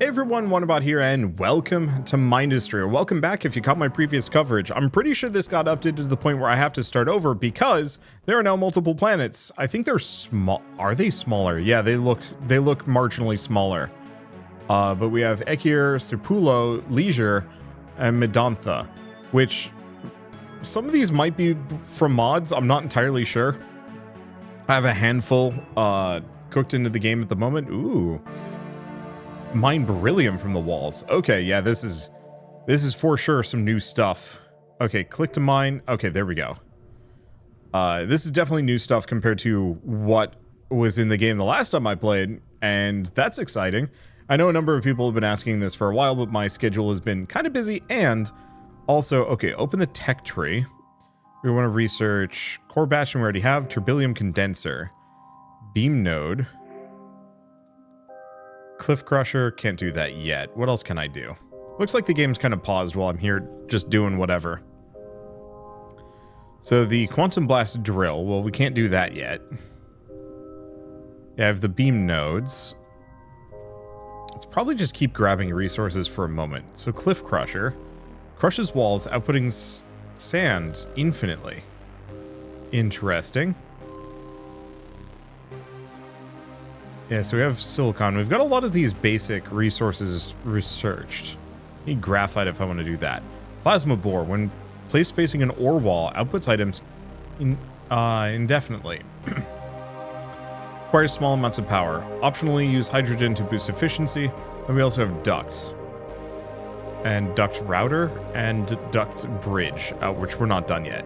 Hey everyone, Wanderbot here, and welcome to Mindustry, or welcome back if you caught my previous coverage. I'm pretty sure this got updated to the point where I have to start over because there are now multiple planets. I think they're small. Are they smaller? Yeah, they look marginally smaller. But we have Ekir, Serpulo, Leisure, and Medantha, which some of these might be from mods. I'm not entirely sure. I have a handful cooked into the game at the moment. Ooh. Mine beryllium from the walls. Okay, yeah, this is for sure some new stuff. Okay, click to mine. Okay, there we go. This is definitely new stuff compared to what was in the game the last time I played, and that's exciting. I know a number of people have been asking this for a while, but my schedule has been kind of busy, and also, okay, open the tech tree. We want to research core bastion we already have, turbillium condenser, beam node, Cliff Crusher, can't do that yet. What else can I do? Looks like the game's kind of paused while I'm here just doing whatever. So the Quantum Blast drill, well, we can't do that yet. Yeah, I have the beam nodes. Let's probably just keep grabbing resources for a moment. So Cliff Crusher crushes walls, outputting sand infinitely. Interesting. Yeah, so we have silicon. We've got a lot of these basic resources researched. Need graphite if I want to do that. Plasma bore. When placed facing an ore wall, outputs items indefinitely. Requires small amounts of power. Optionally use hydrogen to boost efficiency. And we also have ducts. And duct router and duct bridge, which we're not done yet.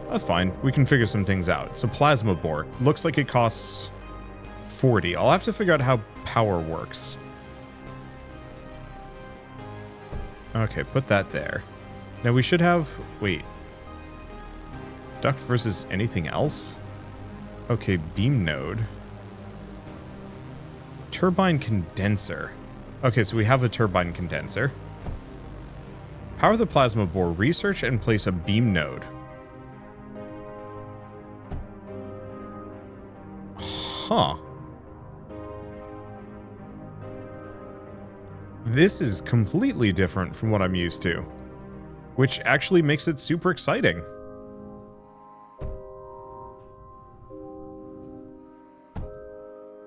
That's fine. We can figure some things out. So plasma bore. Looks like it costs 40. I'll have to figure out how power works. Okay, put that there. Now we should have... Wait. Duct versus anything else? Okay, beam node. Turbine condenser. Okay, so we have a turbine condenser. Power the plasma bore. Research and place a beam node. Huh. This is completely different from what I'm used to, which actually makes it super exciting.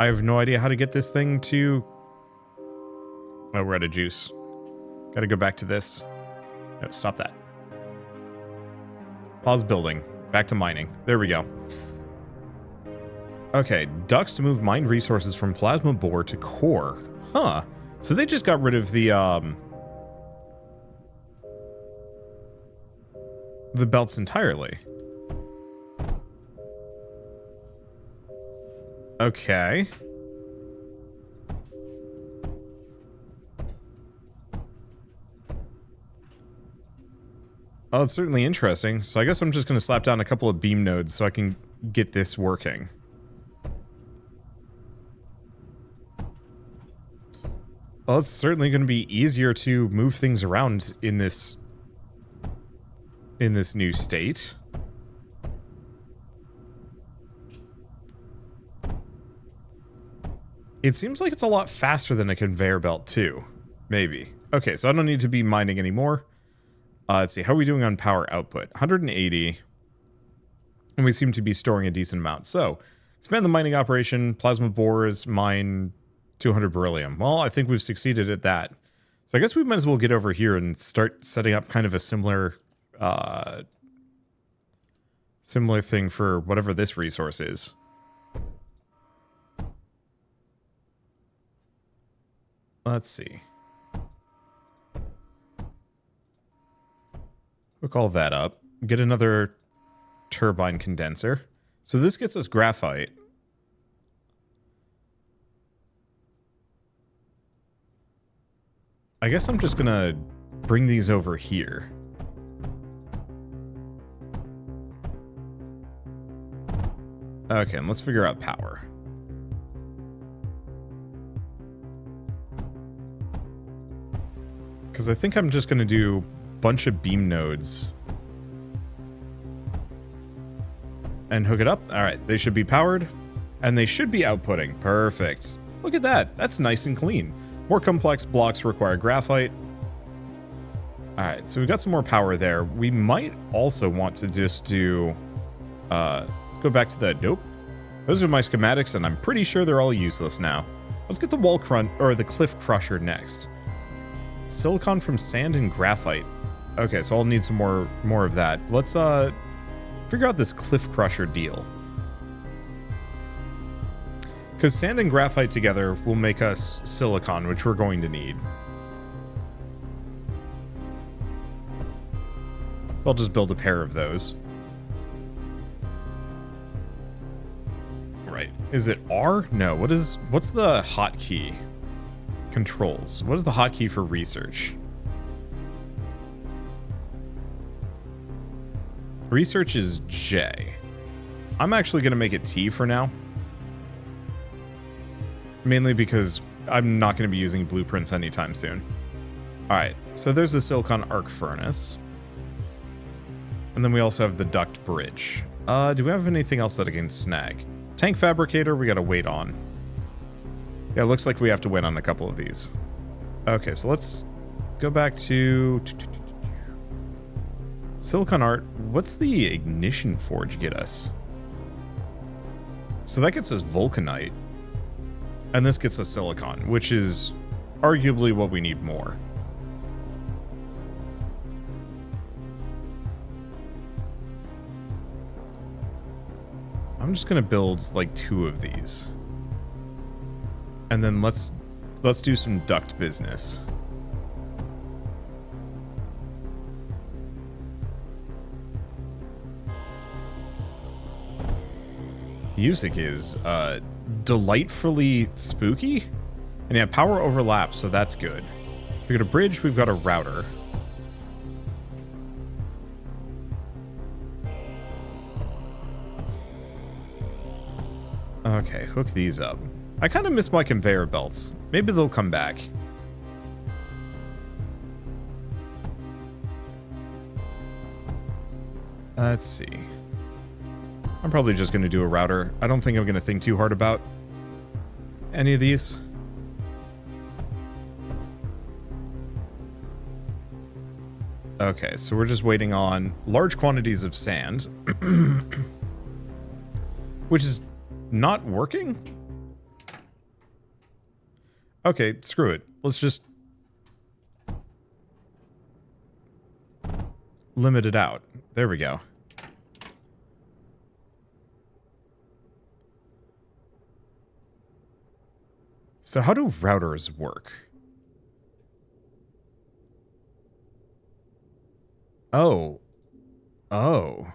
I have no idea how to get this thing to... Oh, we're out of juice. Gotta go back to this. No, stop that. Pause building. Back to mining. There we go. Okay, ducts to move mined resources from plasma bore to core. Huh. So they just got rid of the belts entirely. Okay. Oh, it's certainly interesting. So I guess I'm just going to slap down a couple of beam nodes so I can get this working. Well, it's certainly going to be easier to move things around in this new state. It seems like it's a lot faster than a conveyor belt too. Maybe. Okay, so I don't need to be mining anymore. Let's see, how are we doing on power output? 180. And we seem to be storing a decent amount. So, expand the mining operation, plasma bores, mine 200 beryllium. Well, I think we've succeeded at that. So I guess we might as well get over here and start setting up kind of a similar thing for whatever this resource is. Let's see. Hook all that up. Get another turbine condenser. So this gets us graphite. I guess I'm just gonna bring these over here. Okay, and let's figure out power. Because I think I'm just gonna do a bunch of beam nodes. And hook it up. Alright, they should be powered. And they should be outputting. Perfect. Look at that. That's nice and clean. More complex blocks require graphite. All right, so we've got some more power there. We might also want to just do... let's go back to the... Nope. Those are my schematics, and I'm pretty sure they're all useless now. Let's get the wall crunch, or the cliff crusher next. Silicon from sand and graphite. Okay, so I'll need some more of that. Let's figure out this cliff crusher deal. Because sand and graphite together will make us silicon, which we're going to need. So I'll just build a pair of those. Right. Is it R? No. What's the hotkey? Controls. What is the hotkey for research? Research is J. I'm actually going to make it T for now. Mainly because I'm not going to be using blueprints anytime soon. Alright, so there's the silicon arc furnace. And then we also have the duct bridge. Do we have anything else that I can snag? Tank fabricator, we got to wait on. Yeah, it looks like we have to wait on a couple of these. Okay, so let's go back to... Silicon art. What's the ignition forge get us? So that gets us vulcanite. And this gets us silicon, which is arguably what we need more. I'm just gonna build like 2 of these. And then let's do some duct business. Music is delightfully spooky. And yeah, power overlaps, so that's good. So we got a bridge, we've got a router. Okay, hook these up. I kind of miss my conveyor belts. Maybe they'll come back. Let's see. I'm probably just going to do a router. I don't think I'm going to think too hard about any of these. Okay, so we're just waiting on large quantities of sand. Which is not working? Okay, screw it. Let's just limit it out. There we go. So how do routers work? Oh. Oh.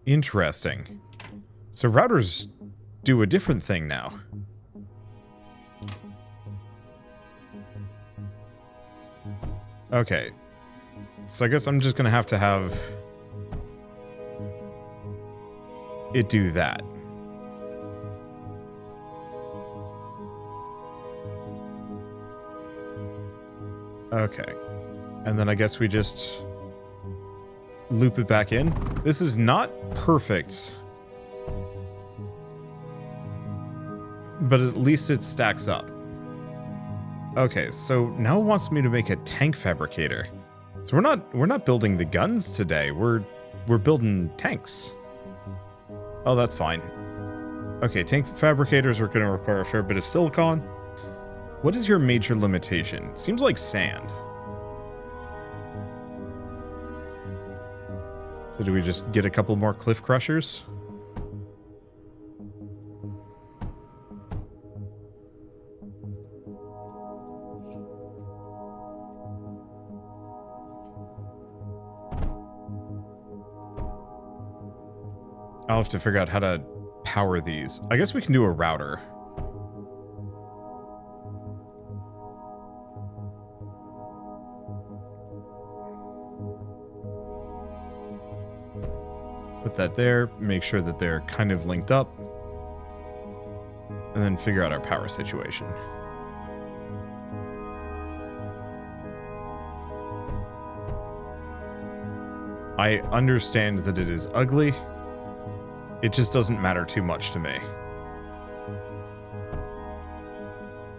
Interesting. So routers do a different thing now. Okay. So I guess I'm just gonna have to have it do that. Okay. And then I guess we just loop it back in. This is not perfect, but at least it stacks up. Okay, so now it wants me to make a tank fabricator. So we're not building the guns today. We're building tanks. Oh, that's fine. Okay, tank fabricators are going to require a fair bit of silicon. What is your major limitation? Seems like sand. So do we just get a couple more cliff crushers? I'll have to figure out how to power these. I guess we can do a router. Put that there, make sure that they're kind of linked up, and then figure out our power situation. I understand that it is ugly, it just doesn't matter too much to me.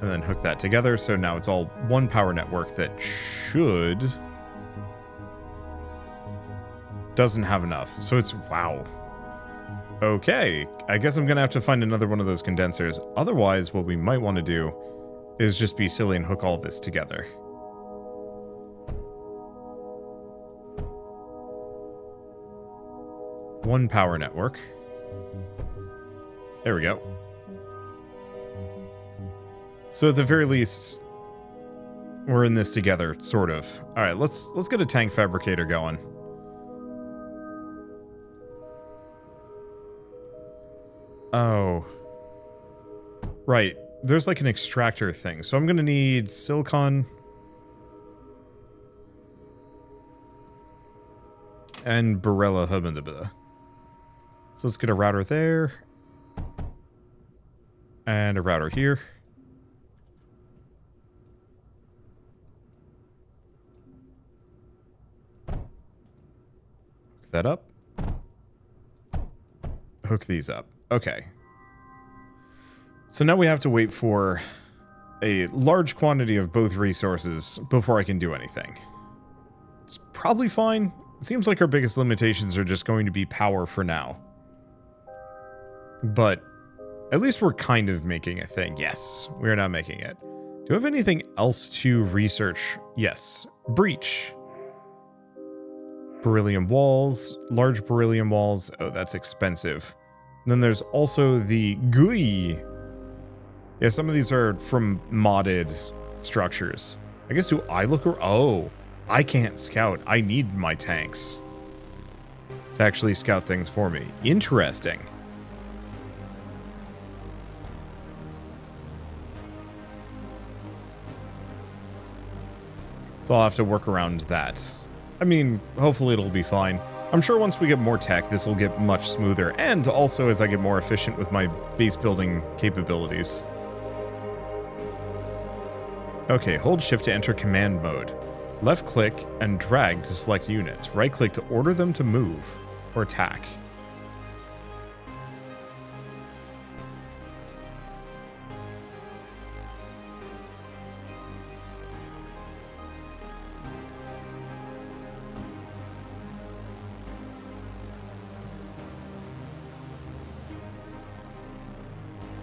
And then hook that together, so now it's all one power network that should... doesn't have enough. So it's... wow. Okay, I guess I'm gonna have to find another one of those condensers. Otherwise, what we might want to do is just be silly and hook all this together. One power network. There we go. So at the very least, we're in this together, sort of. All right, let's get a tank fabricator going. Oh. Right. There's like an extractor thing. So I'm going to need silicon. And Barella Hubandabada. So let's get a router there. And a router here. Hook that up. Hook these up. Okay. So now we have to wait for a large quantity of both resources before I can do anything. It's probably fine. It seems like our biggest limitations are just going to be power for now. But at least we're kind of making a thing. Yes, we're not making it. Do I have anything else to research? Yes. Breach. Beryllium walls. Large beryllium walls. Oh, that's expensive. And then there's also the GUI. Yeah, some of these are from modded structures. I guess, do I look or... oh, I can't scout. I need my tanks to actually scout things for me. Interesting. So I'll have to work around that. I mean, hopefully it'll be fine. I'm sure once we get more tech, this will get much smoother, and also as I get more efficient with my base building capabilities. Okay, hold shift to enter command mode. Left click and drag to select units. Right click to order them to move or attack.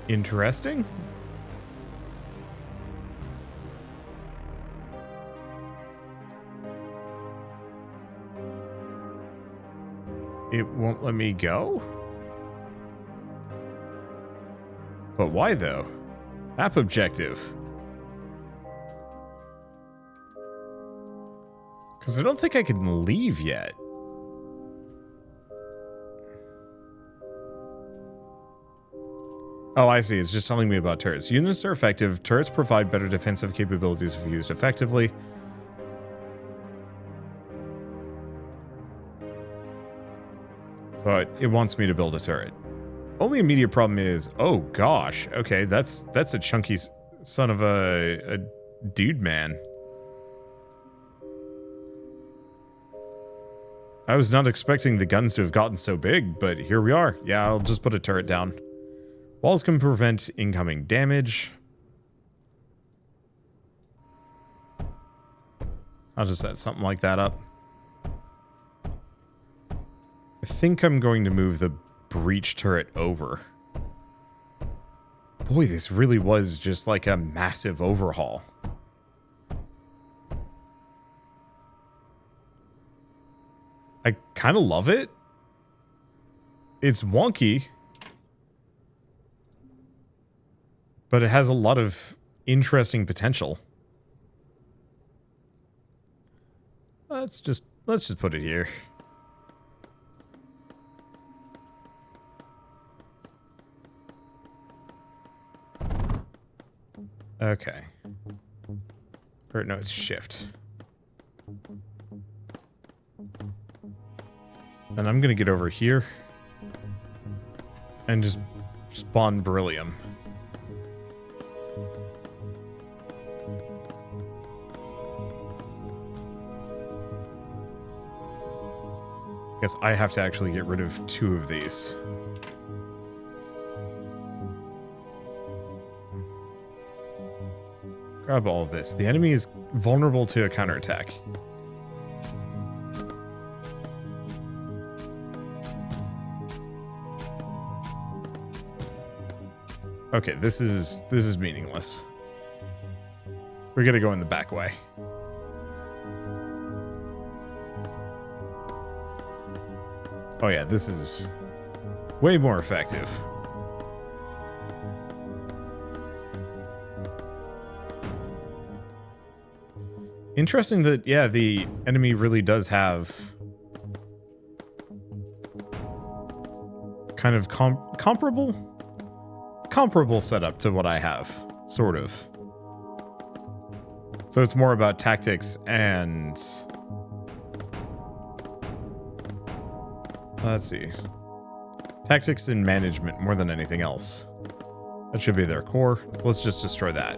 Interesting. It won't let me go? But why though? App objective. Because I don't think I can leave yet. Oh, I see. It's just telling me about turrets. Units are effective. Turrets provide better defensive capabilities if used effectively. So it wants me to build a turret. Only immediate problem is, oh gosh, okay, that's a chunky son of a dude man. I was not expecting the guns to have gotten so big, but here we are. Yeah, I'll just put a turret down. Walls can prevent incoming damage. I'll just set something like that up. I think I'm going to move the breach turret over. Boy, this really was just like a massive overhaul. I kind of love it. It's wonky, but it has a lot of interesting potential. Let's just put it here. Okay. Or no, it's shift. Then I'm gonna get over here and just spawn beryllium. Guess I have to actually get rid of 2 of these. Grab all of this. The enemy is vulnerable to a counterattack. Okay, this is meaningless. We're gonna go in the back way. Oh yeah, this is way more effective. Interesting that, yeah, the enemy really does have kind of comparable setup to what I have, sort of. So it's more about tactics and... let's see. Tactics and management more than anything else. That should be their core. So let's just destroy that.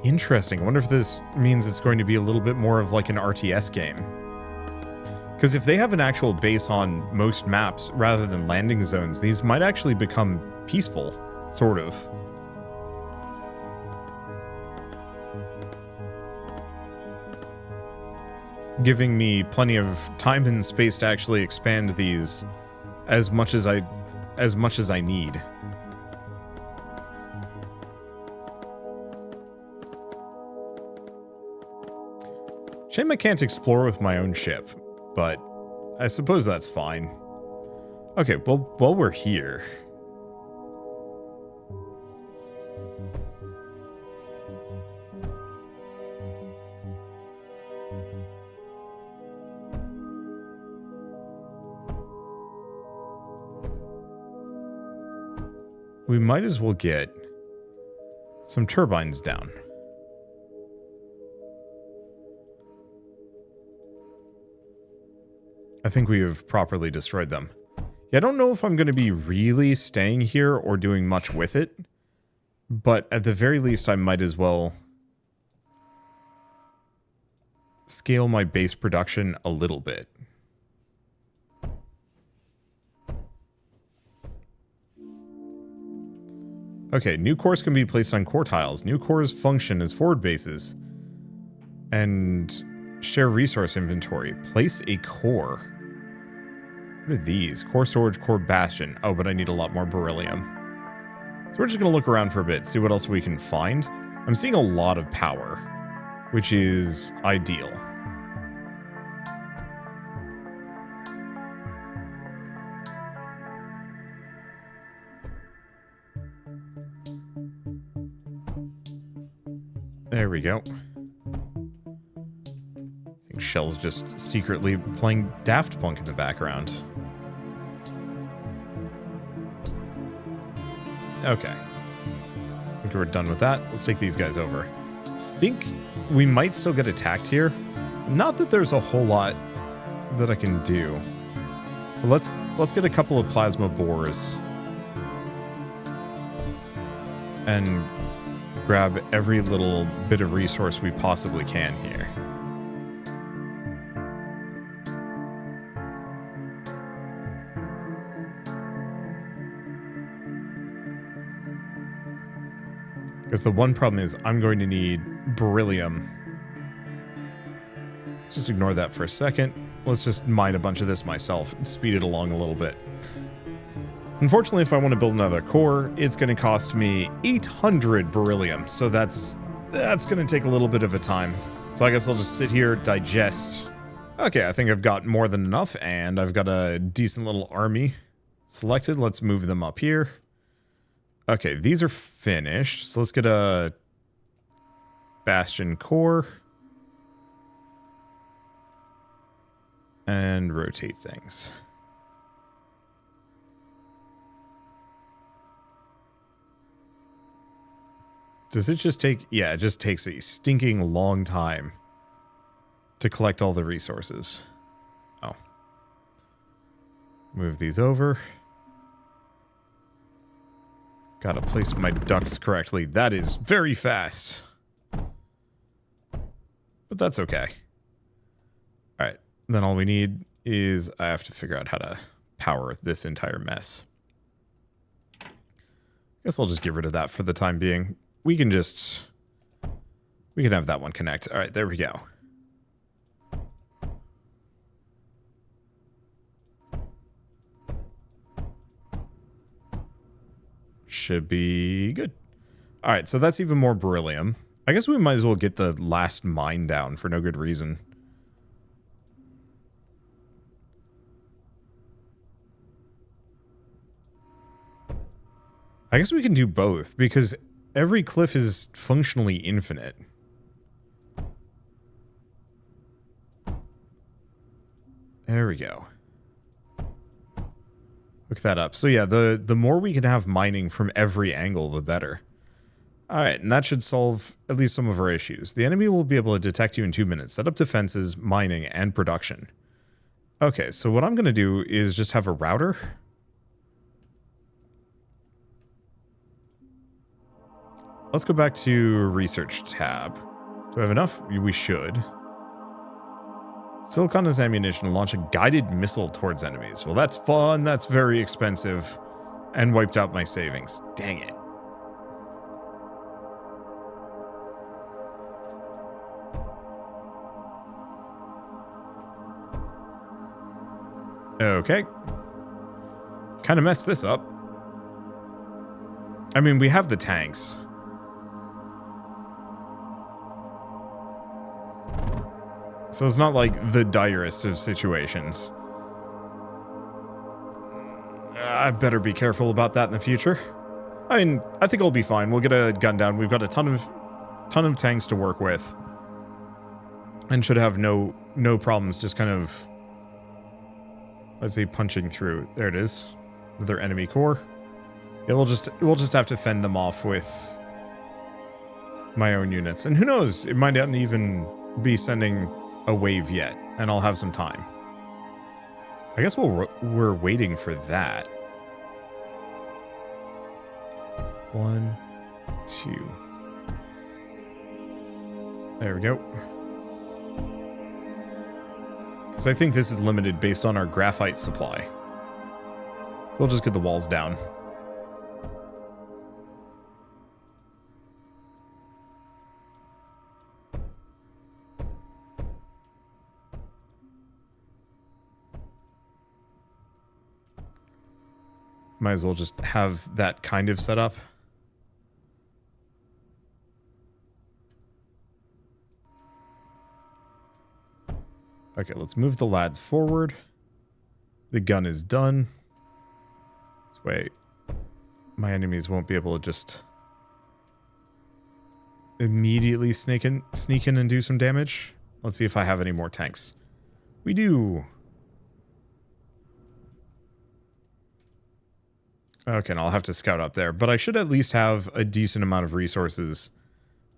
Interesting. I wonder if this means it's going to be a little bit more of like an RTS game. Because if they have an actual base on most maps rather than landing zones, these might actually become peaceful, sort of. Giving me plenty of time and space to actually expand these as much as I need. Shame I can't explore with my own ship, but I suppose that's fine. Okay, well, while we're here... we might as well get some turbines down. I think we have properly destroyed them. Yeah, I don't know if I'm going to be really staying here or doing much with it, but at the very least I might as well scale my base production a little bit. Okay, new cores can be placed on core tiles. New cores function as forward bases. And share resource inventory. Place a core. What are these? Core storage, core bastion. Oh, but I need a lot more beryllium. So we're just going to look around for a bit, see what else we can find. I'm seeing a lot of power, which is ideal. There we go. I think Shell's just secretly playing Daft Punk in the background. Okay. I think we're done with that. Let's take these guys over. I think we might still get attacked here. Not that there's a whole lot that I can do. But let's get a couple of plasma bores. And grab every little bit of resource we possibly can here. Because the one problem is I'm going to need beryllium. Let's just ignore that for a second. Let's just mine a bunch of this myself and speed it along a little bit. Unfortunately, if I want to build another core, it's going to cost me 800 beryllium, so that's going to take a little bit of a time. So I guess I'll just sit here, digest. Okay, I think I've got more than enough, and I've got a decent little army selected. Let's move them up here. Okay, these are finished, so let's get a bastion core. And rotate things. Does it just take... yeah, it just takes a stinking long time to collect all the resources. Oh. Move these over. Gotta place my ducts correctly. That is very fast. But that's okay. Alright. Then all we need is I have to figure out how to power this entire mess. Guess I'll just get rid of that for the time being. We can have that one connect. All right, there we go. Should be good. All right, so that's even more beryllium. I guess we might as well get the last mine down for no good reason. I guess we can do both, because every cliff is functionally infinite. There we go. Look that up. So yeah, the more we can have mining from every angle, the better. Alright, and that should solve at least some of our issues. The enemy will be able to detect you in 2 minutes. Set up defenses, mining, and production. Okay, so what I'm going to do is just have a router. Let's go back to research tab. Do I have enough? We should. Silicon as ammunition to launch a guided missile towards enemies. Well, that's fun. That's very expensive. And wiped out my savings. Dang it. Okay. Kind of messed this up. I mean, we have the tanks. So it's not like the direst of situations. I better be careful about that in the future. I mean, I think it'll be fine. We'll get a gun down. We've got a ton of tanks to work with. And should have no problems just kind of, let's say, punching through. There it is. Another enemy core. Yeah, we'll just have to fend them off with my own units. And who knows, it might not even be sending a wave yet, and I'll have some time. I guess we're waiting for that. 1, 2. There we go. Because I think this is limited based on our graphite supply. So we'll just get the walls down. Might as well just have that kind of set up. Okay, let's move the lads forward. The gun is done. This way, my enemies won't be able to just immediately sneak in and do some damage. Let's see if I have any more tanks. We do. Okay, and I'll have to scout up there, but I should at least have a decent amount of resources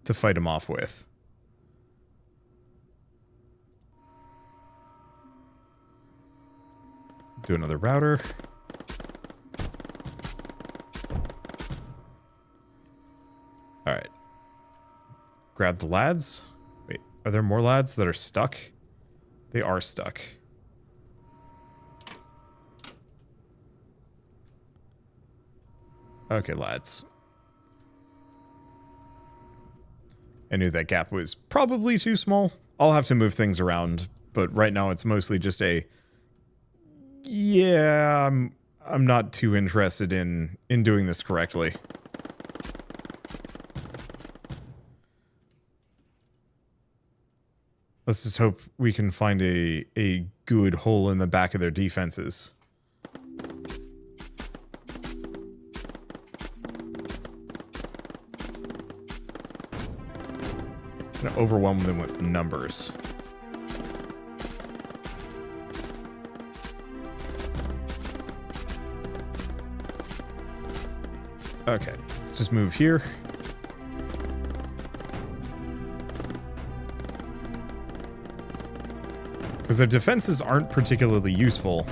to fight him off with. Do another router. Alright. Grab the lads. Wait, are there more lads that are stuck? They are stuck. Okay, lads. I knew that gap was probably too small. I'll have to move things around, but right now it's mostly just a... Yeah, I'm not too interested in doing this correctly. Let's just hope we can find a good hole in the back of their defenses. Gonna overwhelm them with numbers. Okay, let's just move here. Because their defenses aren't particularly useful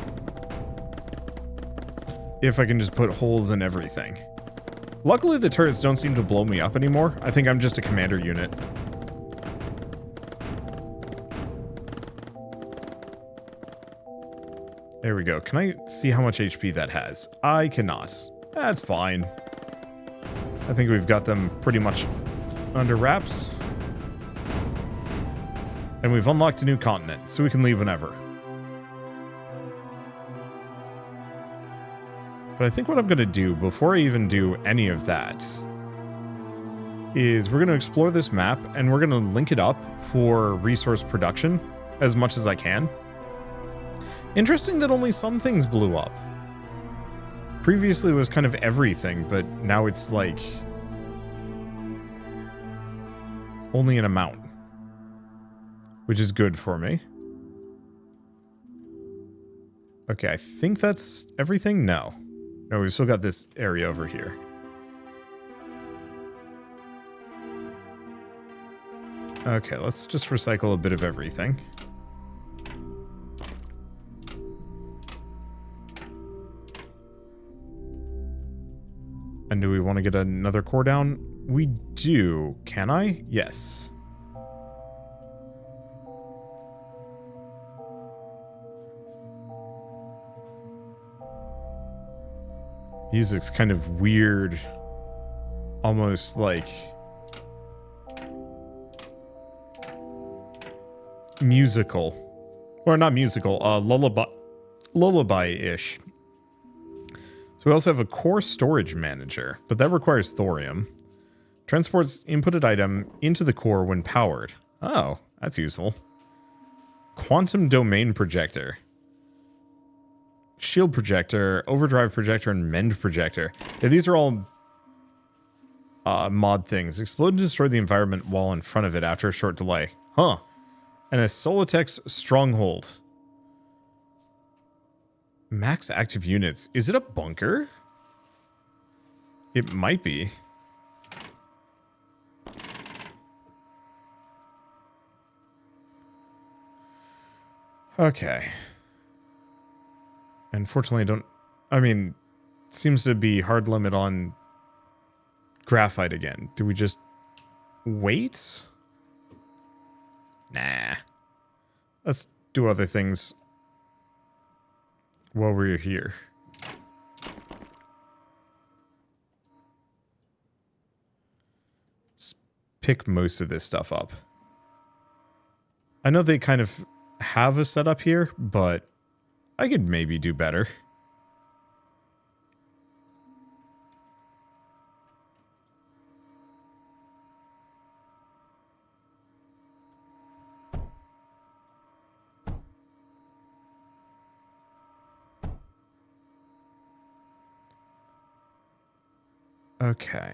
if I can just put holes in everything. Luckily, the turrets don't seem to blow me up anymore. I think I'm just a commander unit. There we go. Can I see how much HP that has? I cannot. That's fine. I think we've got them pretty much under wraps. And we've unlocked a new continent, so we can leave whenever. But I think what I'm going to do, before I even do any of that, is we're going to explore this map, and we're going to link it up for resource production as much as I can. Interesting that only some things blew up. Previously it was kind of everything, but now it's like only an amount, which is good for me. Okay, I think that's everything. No, we've still got this area over here. Okay, let's just recycle a bit of everything. And do we want to get another core down? We do. Can I? Yes. Music's kind of weird. Almost like musical. Or not musical, lullaby-ish. So we also have a core storage manager, but that requires thorium. Transports inputted item into the core when powered. Oh, that's useful. Quantum domain projector. Shield projector, overdrive projector, and mend projector. Yeah, these are all mod things. Explode and destroy the environment while in front of it after a short delay. Huh. And a Solitex stronghold. Max active units. Is it a bunker? It might be. Okay. Unfortunately, it seems to be hard limit on graphite again. Do we just wait? Nah. Let's do other things while we're here. Let's pick most of this stuff up. I know they kind of have a setup here, but I could maybe do better. Okay.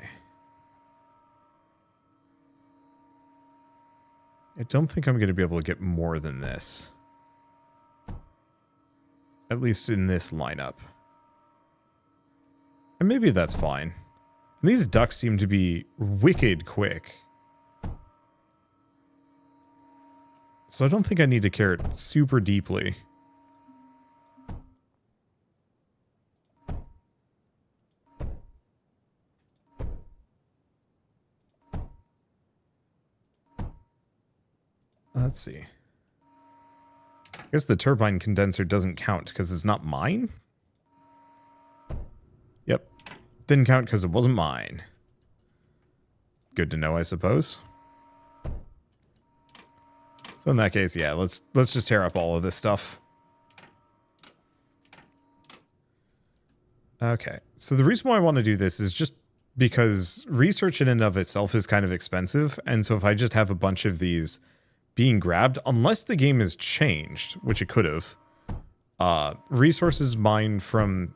I don't think I'm going to be able to get more than this. At least in this lineup. And maybe that's fine. These ducks seem to be wicked quick. So I don't think I need to care super deeply. Let's see. I guess the turbine condenser doesn't count because it's not mine? Yep. Didn't count because it wasn't mine. Good to know, I suppose. So in that case, yeah, let's just tear up all of this stuff. Okay. So the reason why I want to do this is just because research in and of itself is kind of expensive, and so if I just have a bunch of these being grabbed, unless the game is changed, which it could have, resources mined from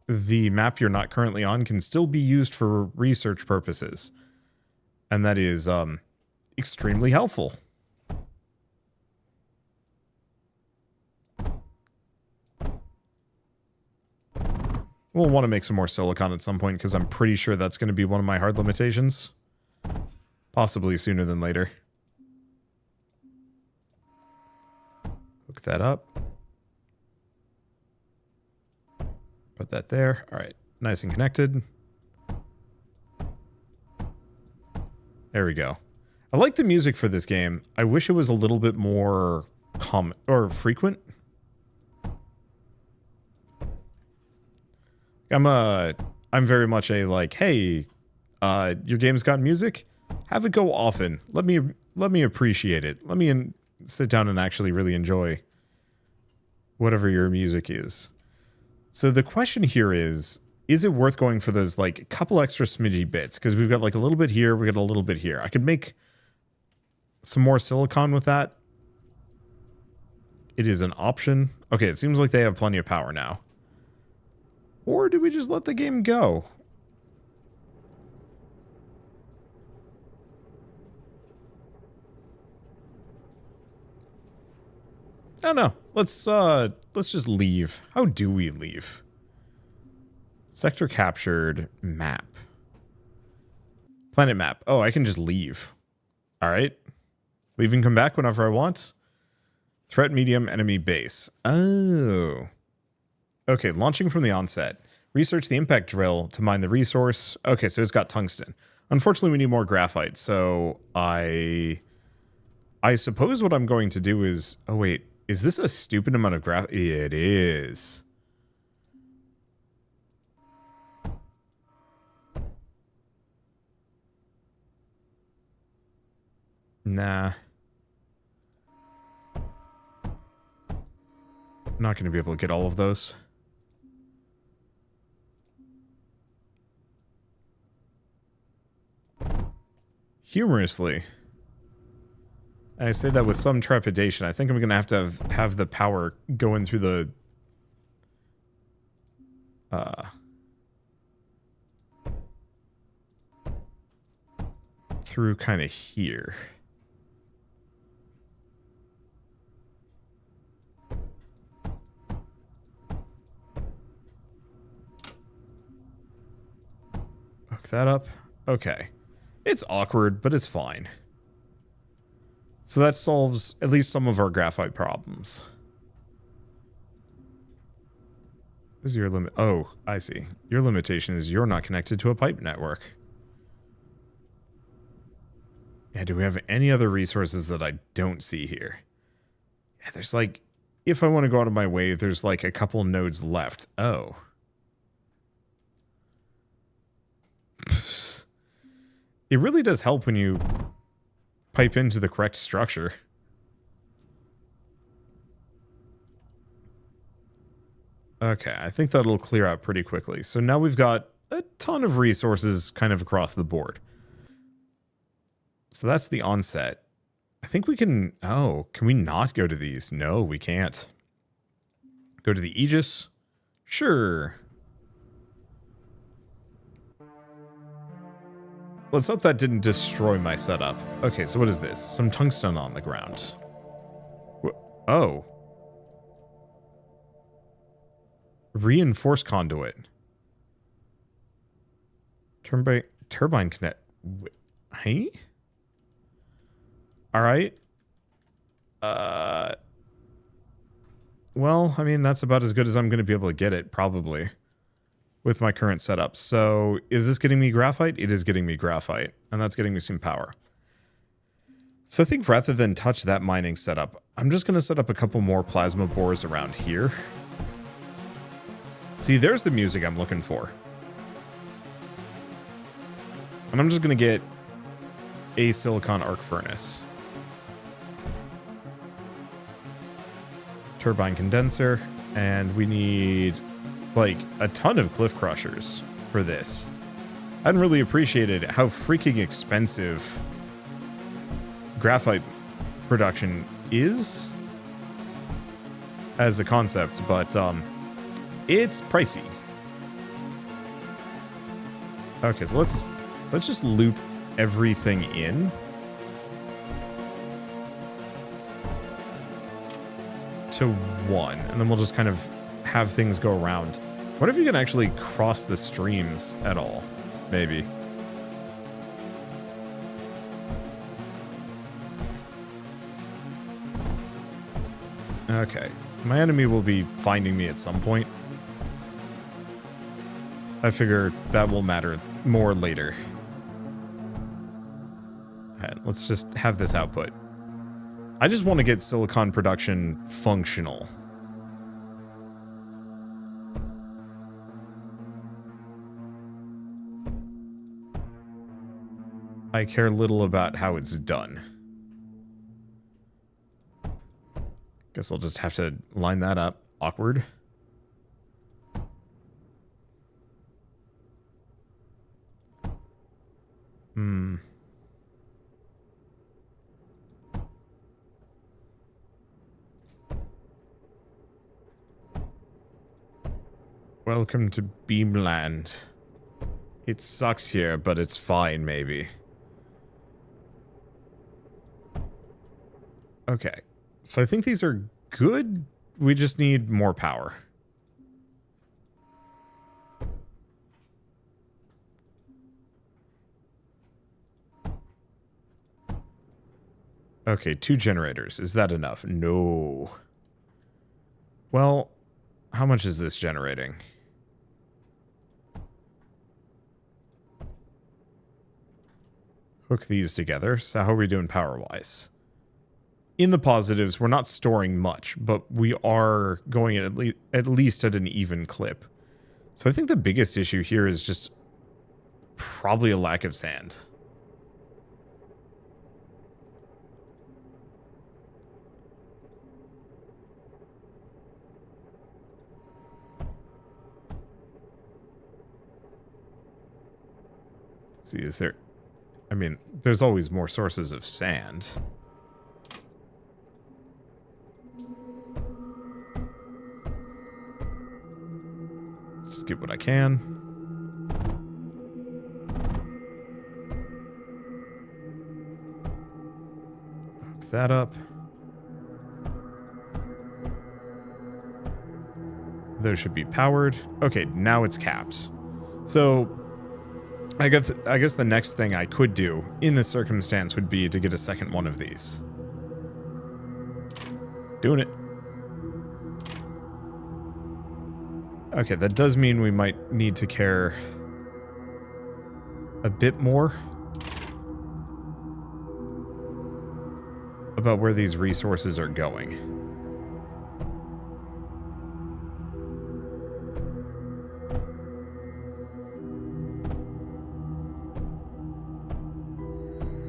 the map you're not currently on can still be used for research purposes. And that is extremely helpful. We'll want to make some more silicon at some point because I'm pretty sure that's going to be one of my hard limitations. Possibly sooner than later. Hook that up. Put that there. All right. Nice and connected. There we go. I like the music for this game. I wish it was a little bit more common or frequent. I'm I'm very much a like, hey, your game's got music? Have it go often. Let me appreciate it. Let me sit down and actually really enjoy whatever your music is. So the question here is it worth going for those like couple extra smidgy bits? Because we've got like a little bit here, we got a little bit here. I could make some more silicon with that. It is an option. Okay, it seems like they have plenty of power now. Or do we just let the game go? Oh no, let's just leave. How do we leave? Sector captured, map. Planet map. Oh, I can just leave. All right. Leave and come back whenever I want. Threat medium, enemy base. Oh. Okay, launching from the onset. Research the impact drill to mine the resource. Okay, so it's got tungsten. Unfortunately, we need more graphite, so I suppose what I'm going to do is... Oh, wait. Is this a stupid amount of graphite? It is. Nah. I'm not going to be able to get all of those. Humorously, I say that with some trepidation. I think I'm going to have the power going through the... through kind of here. Hook that up. Okay. It's awkward, but it's fine. So that solves at least some of our graphite problems. What's your limit? Oh, I see. Your limitation is you're not connected to a pipe network. Yeah, do we have any other resources that I don't see here? Yeah, there's like, if I want to go out of my way, there's like a couple nodes left. Oh. It really does help when you pipe into the correct structure. Okay, I think that'll clear out pretty quickly. So now we've got a ton of resources kind of across the board. So that's the onset. I think we can... Oh, can we not go to these? No, we can't. Go to the Aegis? Sure. Let's hope that didn't destroy my setup. Okay, so what is this? Some tungsten on the ground. Oh. Reinforced conduit. Turbine connect. Hey? Alright. Well, I mean, that's about as good as I'm going to be able to get it, probably. With my current setup. So, is this getting me graphite? It is getting me graphite. And that's getting me some power. So I think rather than touch that mining setup, I'm just going to set up a couple more plasma bores around here. See, there's the music I'm looking for. And I'm just going to get a silicon arc furnace. Turbine condenser. And we need... like a ton of cliff crushers for this. I hadn't really appreciated how freaking expensive graphite production is as a concept, but it's pricey. Okay, so let's just loop everything in. To one, and then we'll just kind of have things go around. What if you can actually cross the streams at all? Maybe. Okay. My enemy will be finding me at some point. I figure that will matter more later. Alright, let's just have this output. I just want to get silicon production functional. I care little about how it's done. Guess I'll just have to line that up. Awkward. Welcome to Beamland. It sucks here, but it's fine, maybe. Okay. So I think these are good. We just need more power. Okay, 2 generators. Is that enough? No. Well, how much is this generating? Hook these together. So how are we doing power-wise? In the positives, we're not storing much, but we are going at least at an even clip. So I think the biggest issue here is just probably a lack of sand. Let's see, is there... I mean, there's always more sources of sand. Just get what I can. Hook that up. Those should be powered. Okay, now it's capped. So... I guess the next thing I could do in this circumstance would be to get a second one of these. Doing it. Okay, that does mean we might need to care a bit more about where these resources are going.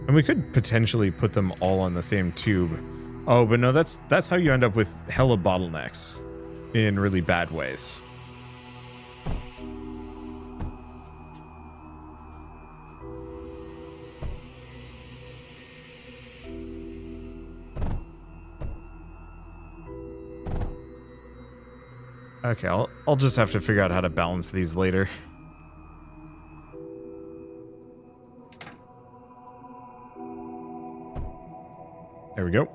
And we could potentially put them all on the same tube. Oh, but no, that's how you end up with hella bottlenecks in really bad ways. Okay, I'll just have to figure out how to balance these later. There we go.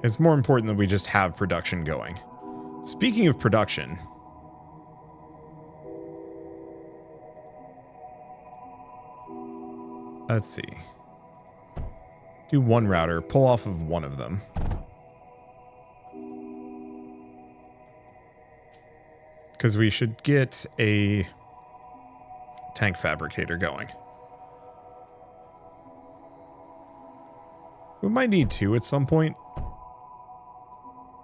It's more important that we just have production going. Speaking of production... Let's see. Do one router, pull off of one of them. Because we should get a tank fabricator going. We might need 2 at some point.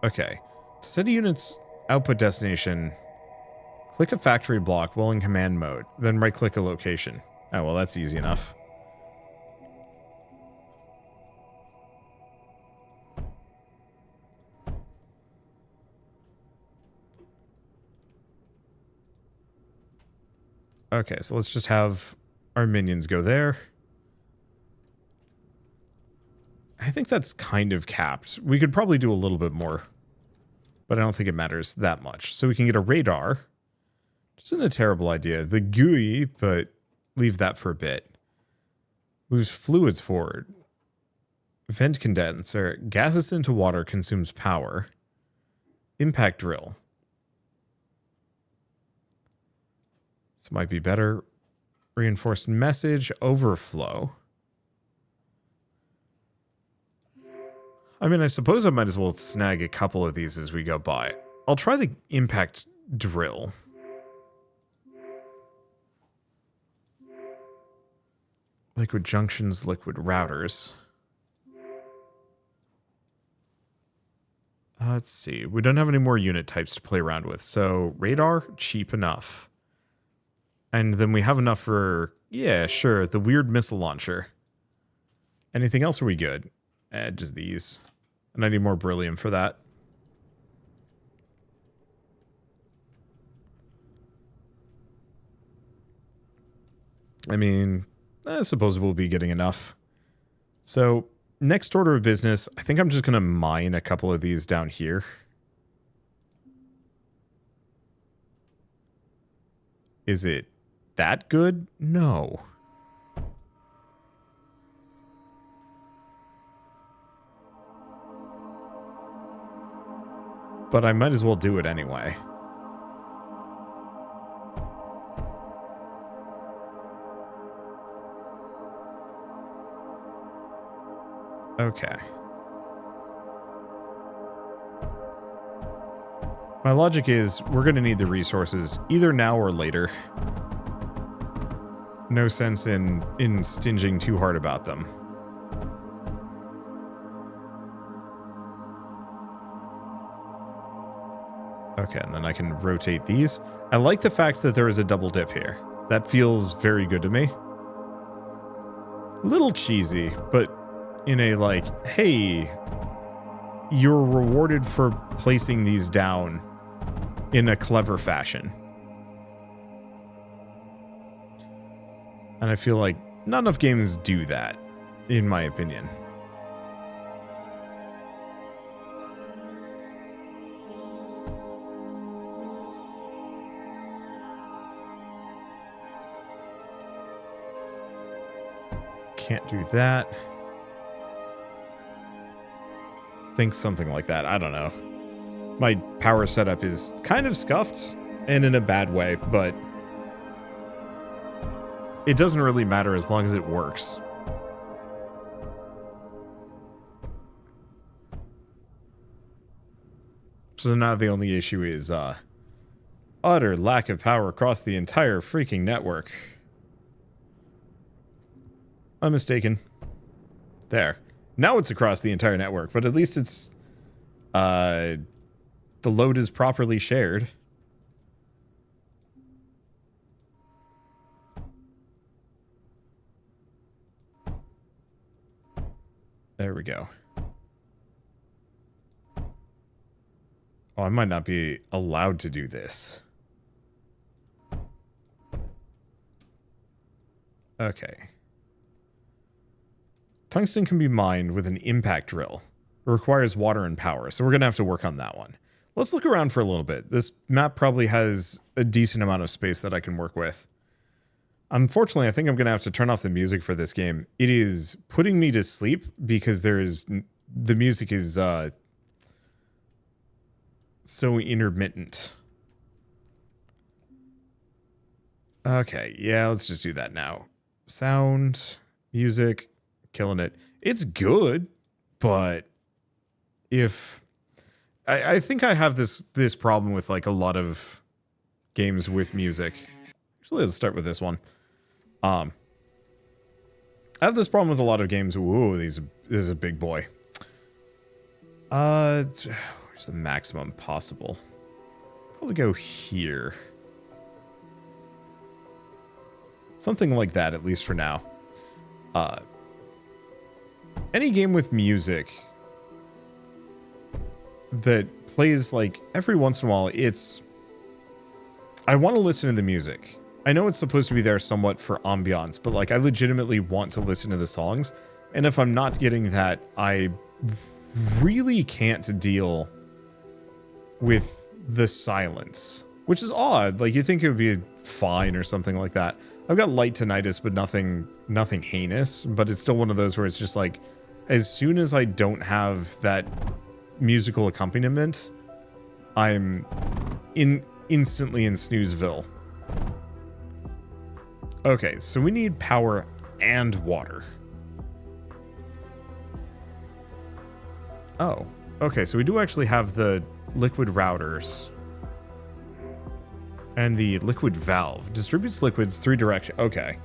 Okay. Set a unit's output destination. Click a factory block while in command mode. Then right-click a location. Oh, well, that's easy enough. Okay, so let's just have our minions go there. I think that's kind of capped. We could probably do a little bit more, but I don't think it matters that much. So we can get a radar, which isn't a terrible idea. The GUI, but leave that for a bit. Moves fluids forward. Vent condenser. Gases into water, consumes power. Impact drill. This might be better. Reinforced message. Overflow. I mean, I suppose I might as well snag a couple of these as we go by. I'll try the impact drill. Liquid junctions, liquid routers. Let's see. We don't have any more unit types to play around with, so radar, cheap enough. And then we have enough for, yeah, sure, the weird missile launcher. Anything else, are we good? Just these. And I need more beryllium for that. I mean, I suppose we'll be getting enough. So, next order of business, I think I'm just going to mine a couple of these down here. Is it that good? No. But I might as well do it anyway. Okay. My logic is we're going to need the resources either now or later. No sense in stinging too hard about them. Okay, and then I can rotate these. I like the fact that there is a double dip here. That feels very good to me. Little cheesy, but in a like, hey, you're rewarded for placing these down in a clever fashion. And I feel like not enough games do that, in my opinion. Can't do that. Think something like that. I don't know. My power setup is kind of scuffed and in a bad way, but it doesn't really matter as long as it works. So now the only issue is utter lack of power across the entire freaking network. I'm mistaken. There. Now it's across the entire network, but at least it's the load is properly shared. There we go. Oh, I might not be allowed to do this. Okay. Tungsten can be mined with an impact drill. It requires water and power, so we're going to have to work on that one. Let's look around for a little bit. This map probably has a decent amount of space that I can work with. Unfortunately, I think I'm going to have to turn off the music for this game. It is putting me to sleep because the music is so intermittent. Okay, yeah, let's just do that now. Sound, music, killing it. It's good, but if I think I have this problem with like a lot of games with music. Actually, let's start with this one. I have this problem with a lot of games. Ooh, this is a big boy. Where's the maximum possible? Probably go here. Something like that, at least for now. Any game with music that plays like every once in a while, I want to listen to the music. I know it's supposed to be there somewhat for ambiance, but like I legitimately want to listen to the songs. And if I'm not getting that, I really can't deal with the silence, which is odd. Like you think it would be fine or something like that. I've got light tinnitus, but nothing heinous, but it's still one of those where it's just like, as soon as I don't have that musical accompaniment, I'm instantly in Snoozeville. Okay, so we need power and water. Oh, okay, so we do actually have the liquid routers. And the liquid valve. Distributes liquids 3 directions. Okay.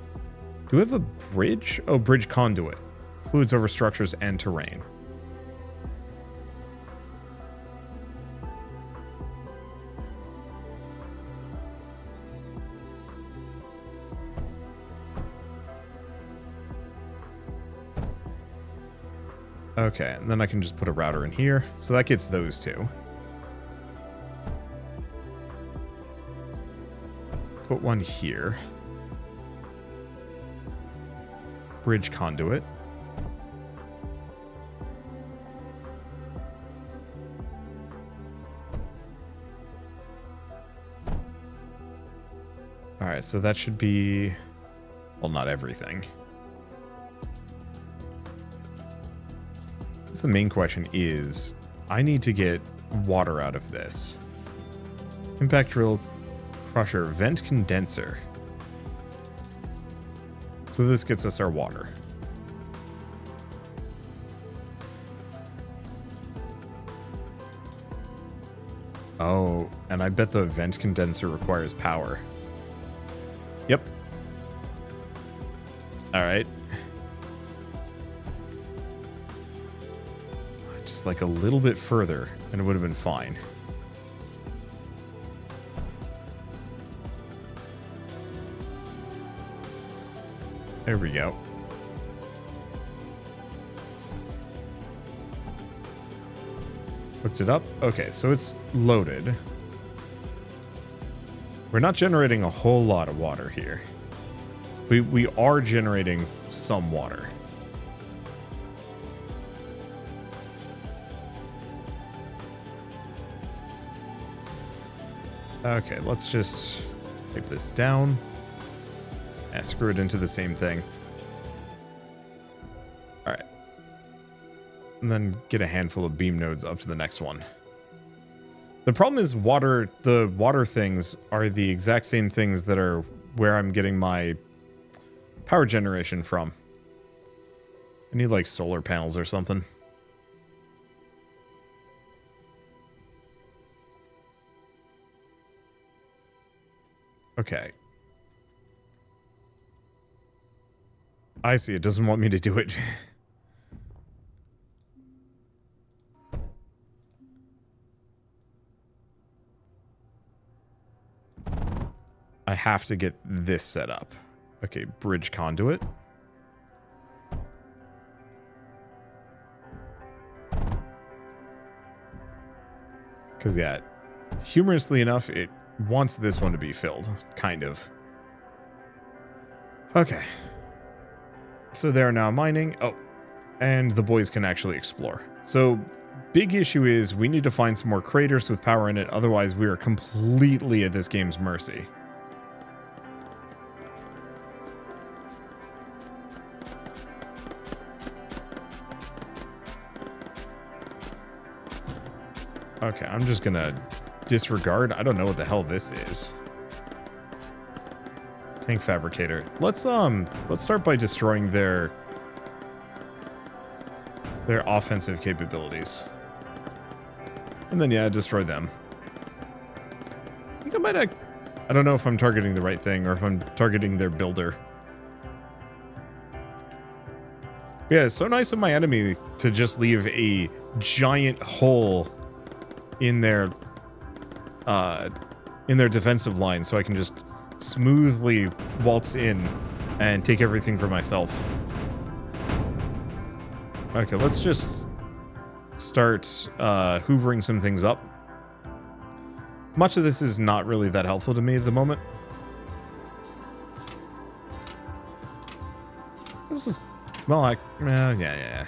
Do we have a bridge? Oh, bridge conduit. Fluids over structures and terrain. Okay, and then I can just put a router in here. So that gets those two. Put one here. Bridge conduit. Alright, so that should be... well, not everything. The main question is, I need to get water out of this. Impact drill, crusher, vent condenser. So this gets us our water. Oh, and I bet the vent condenser requires power. Yep. All right. Just like a little bit further, and it would have been fine. There we go. Hooked it up. Okay, so it's loaded. We're not generating a whole lot of water here. We are generating some water. Okay, let's just tape this down. And screw it into the same thing. Alright. And then get a handful of beam nodes up to the next one. The problem is the water things are the exact same things that are where I'm getting my power generation from. I need like solar panels or something. Okay. I see, it doesn't want me to do it. I have to get this set up. Okay, bridge conduit. Because, yeah, humorously enough, it wants this one to be filled, kind of. Okay. So they're now mining. Oh, and the boys can actually explore. So, big issue is we need to find some more craters with power in it, otherwise we are completely at this game's mercy. Okay, I'm just gonna disregard. I don't know what the hell this is. Tank fabricator. Let's start by destroying their offensive capabilities. And then yeah, destroy them. I think I might have, I don't know if I'm targeting the right thing or if I'm targeting their builder. Yeah, it's so nice of my enemy to just leave a giant hole in their defensive line so I can just smoothly waltz in and take everything for myself. Okay, let's just start hoovering some things up. Much of this is not really that helpful to me at the moment. This is, well, yeah.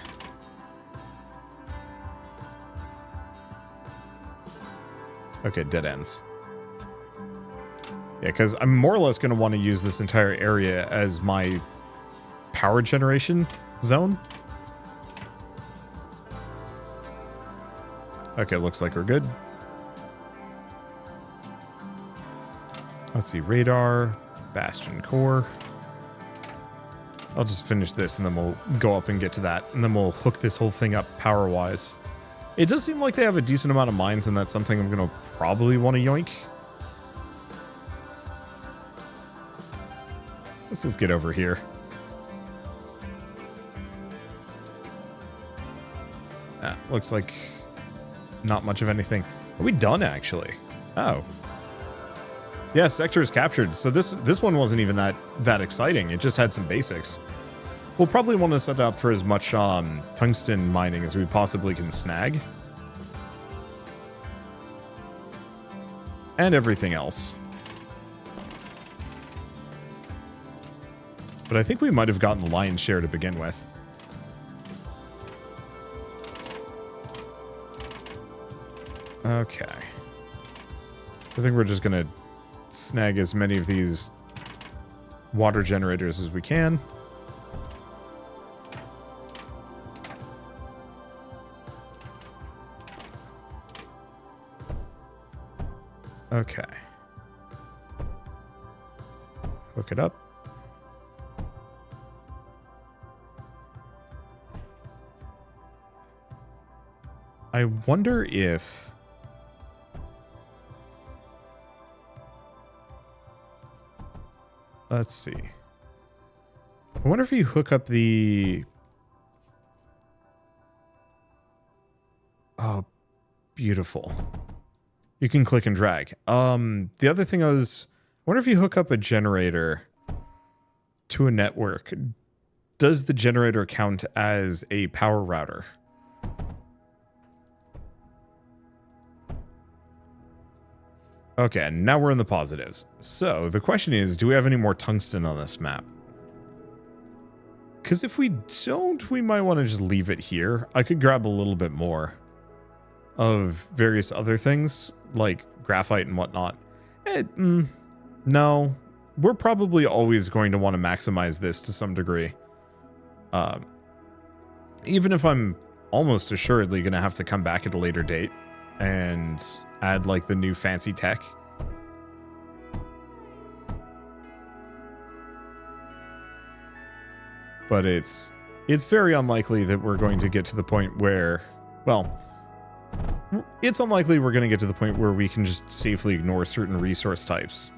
Okay, dead ends. Yeah, because I'm more or less going to want to use this entire area as my power generation zone. Okay, looks like we're good. Let's see, radar, bastion core. I'll just finish this and then we'll go up and get to that. And then we'll hook this whole thing up power-wise. It does seem like they have a decent amount of mines, and that's something I'm going to probably want to yoink. Let's just get over here. Looks like not much of anything. Are we done, actually? Oh. Yeah, sector is captured. So this one wasn't even that exciting. It just had some basics. We'll probably want to set up for as much tungsten mining as we possibly can snag. And everything else. But I think we might have gotten the lion's share to begin with. Okay. I think we're just going to snag as many of these water generators as we can. Okay. Hook it up. I wonder if... Let's see. I wonder if you hook up the... Oh, beautiful. You can click and drag. The other thing I wonder if you hook up a generator to a network, does the generator count as a power router? Okay, now we're in the positives. So the question is, do we have any more tungsten on this map? Because if we don't, we might want to just leave it here. I could grab a little bit more of various other things, like graphite and whatnot. No, we're probably always going to want to maximize this to some degree. Even if I'm almost assuredly going to have to come back at a later date and add like the new fancy tech. But it's very unlikely that we're going to get to the point where, well, it's unlikely we're going to get to the point where we can just safely ignore certain resource types.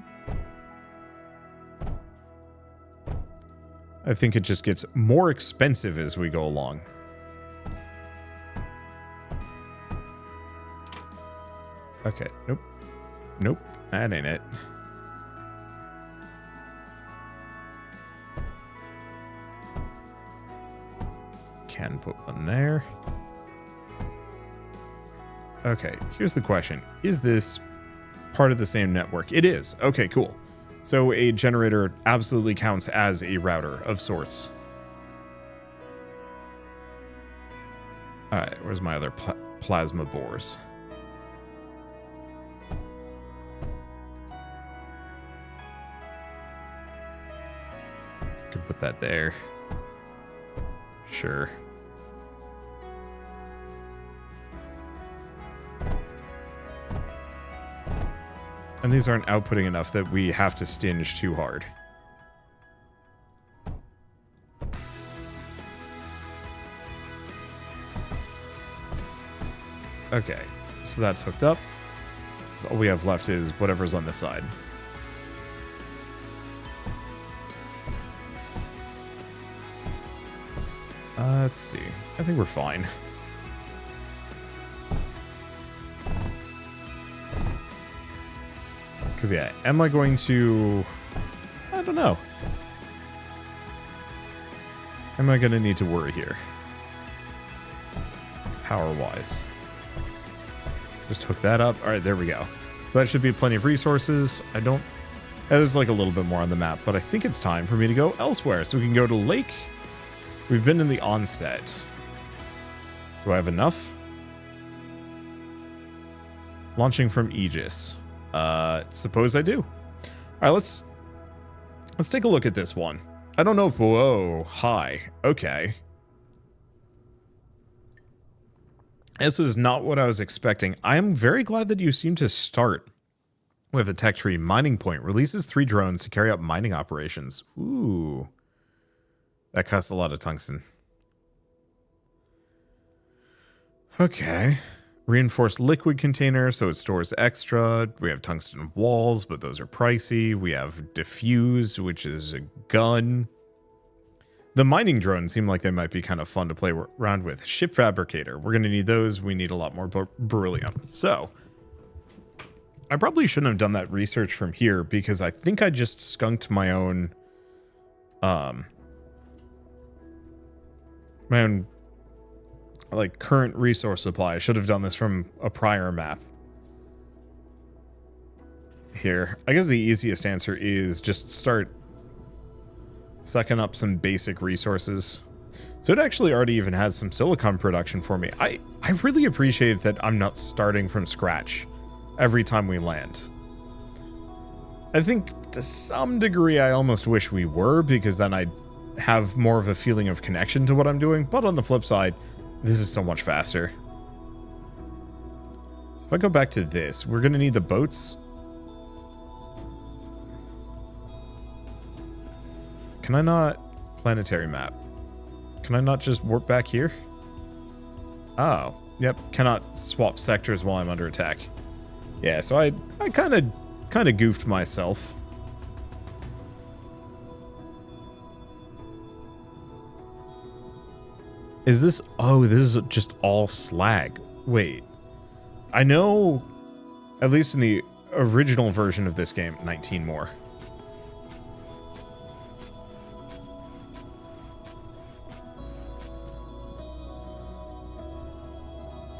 I think it just gets more expensive as we go along. Okay, nope. Nope, that ain't it. Can put one there. Okay, here's the question. Is this part of the same network? It is. Okay, cool. So a generator absolutely counts as a router of sorts. Alright, where's my other plasma bores? Can put that there. Sure. And these aren't outputting enough that we have to stinge too hard. Okay, so that's hooked up. So all we have left is whatever's on this side. Let's see. I think we're fine. Because, yeah, am I going to... I don't know. Am I going to need to worry here? Power-wise. Just hook that up. Alright, there we go. So that should be plenty of resources. I don't... There's like a little bit more on the map, but I think it's time for me to go elsewhere. So we can go to Lake. We've been in the onset. Do I have enough? Launching from Aegis. Suppose I do. All right, let's take a look at this one. I don't know if... Whoa, hi. Okay. This was not what I was expecting. I am very glad that you seem to start with a tech tree. Mining point releases 3 drones to carry out mining operations. Ooh. That costs a lot of tungsten. Okay. Reinforced liquid container, so it stores extra. We have tungsten walls, but those are pricey. We have diffuse, which is a gun. The mining drones seem like they might be kind of fun to play around with. Ship fabricator. We're going to need those. We need a lot more beryllium. So, I probably shouldn't have done that research from here because I think I just skunked my own my own, like, current resource supply. I should have done this from a prior map. Here, I guess the easiest answer is just start sucking up some basic resources. So it actually already even has some silicon production for me. I really appreciate that I'm not starting from scratch every time we land. I think to some degree I almost wish we were, because then I'd have more of a feeling of connection to what I'm doing. But on the flip side, this is so much faster. So if I go back to this, we're going to need the boats. Can I not? Planetary map. Can I not just warp back here? Oh, yep. Cannot swap sectors while I'm under attack. Yeah, so I kind of goofed myself. Is this? Oh, this is just all slag. Wait. I know, at least in the original version of this game, 19 more.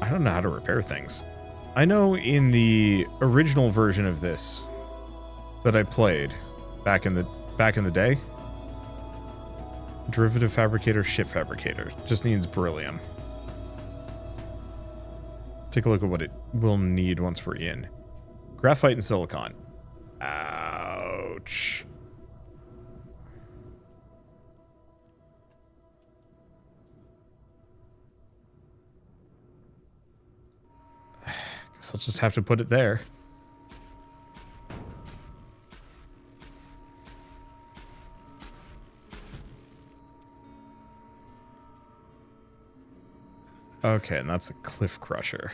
I don't know how to repair things. I know in the original version of this that I played back in the day, derivative fabricator, ship fabricator, just needs beryllium. Let's take a look at what it will need once we're in. Graphite and silicon. Ouch. Guess I'll just have to put it there. Okay, and that's a cliff crusher.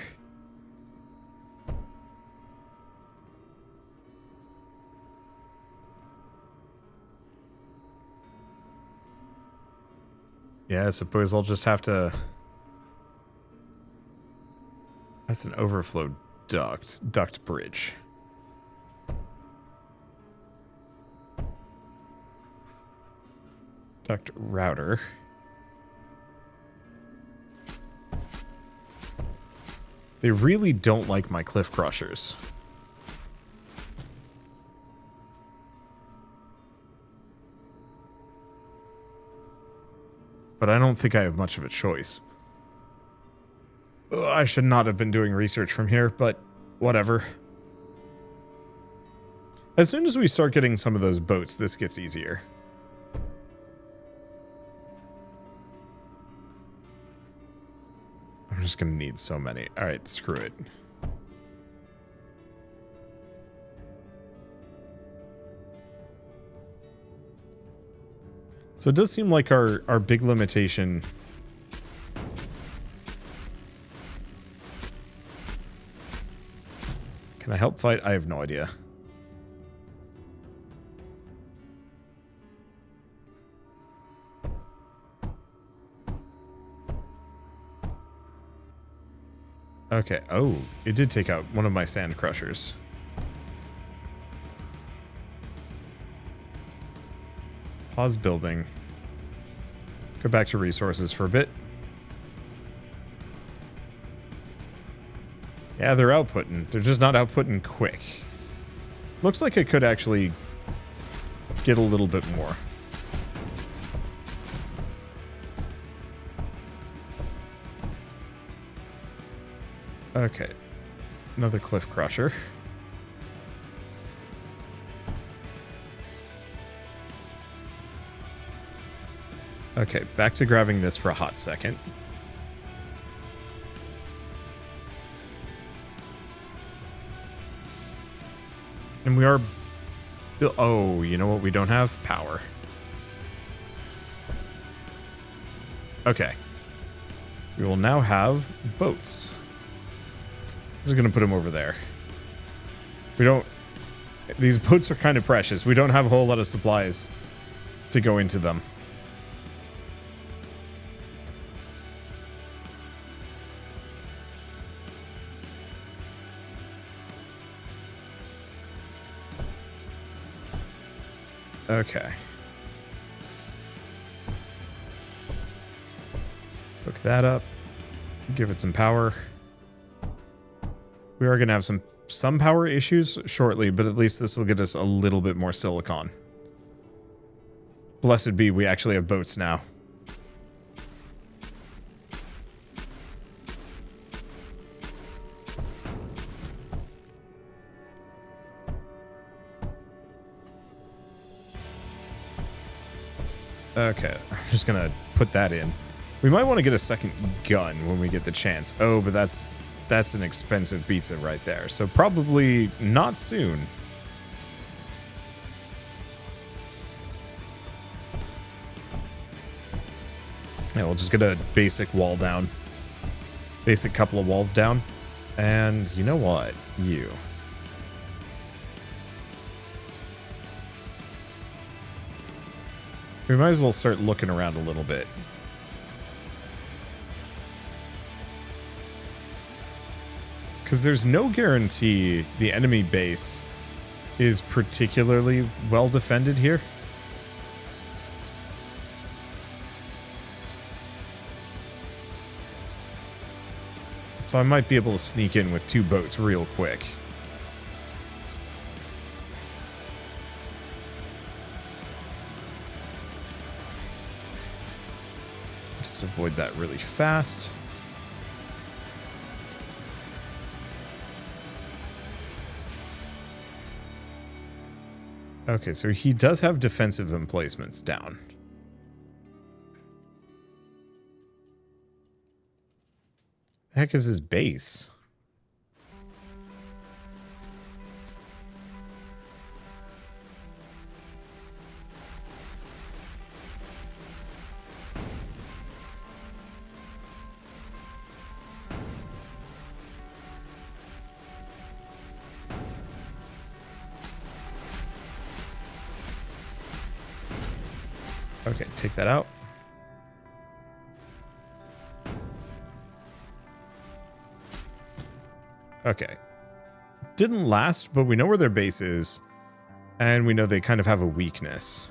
Yeah, I suppose I'll just have to... That's an overflow duct bridge. Duct router. They really don't like my cliff crushers. But I don't think I have much of a choice. Ugh, I should not have been doing research from here, but whatever. As soon as we start getting some of those boats, this gets easier. I'm just gonna need so many. Alright, screw it. So it does seem like our big limitation... Can I help fight? I have no idea. Okay. Oh, it did take out one of my sand crushers. Pause building. Go back to resources for a bit. Yeah, they're outputting. They're just not outputting quick. Looks like I could actually get a little bit more. Okay. Another cliff crusher. Okay, back to grabbing this for a hot second. And we are... Oh, you know what we don't have? Power. Okay. We will now have boats. I'm just going to put them over there. We don't... These boats are kind of precious. We don't have a whole lot of supplies to go into them. Okay. Hook that up. Give it some power. We are going to have some power issues shortly, but at least this will get us a little bit more silicon. Blessed be, we actually have boats now. Okay, I'm just gonna put that in. We might want to get a second gun when we get the chance. Oh, but that's an expensive pizza right there. So probably not soon. Yeah, we'll just get a basic wall down. Basic couple of walls down. And you know what? You. We might as well start looking around a little bit. Because there's no guarantee the enemy base is particularly well defended here. So I might be able to sneak in with 2 boats real quick. Just avoid that really fast. Okay, so he does have defensive emplacements down. The heck is his base? Okay, take that out. Okay. Didn't last, but we know where their base is. And we know they kind of have a weakness.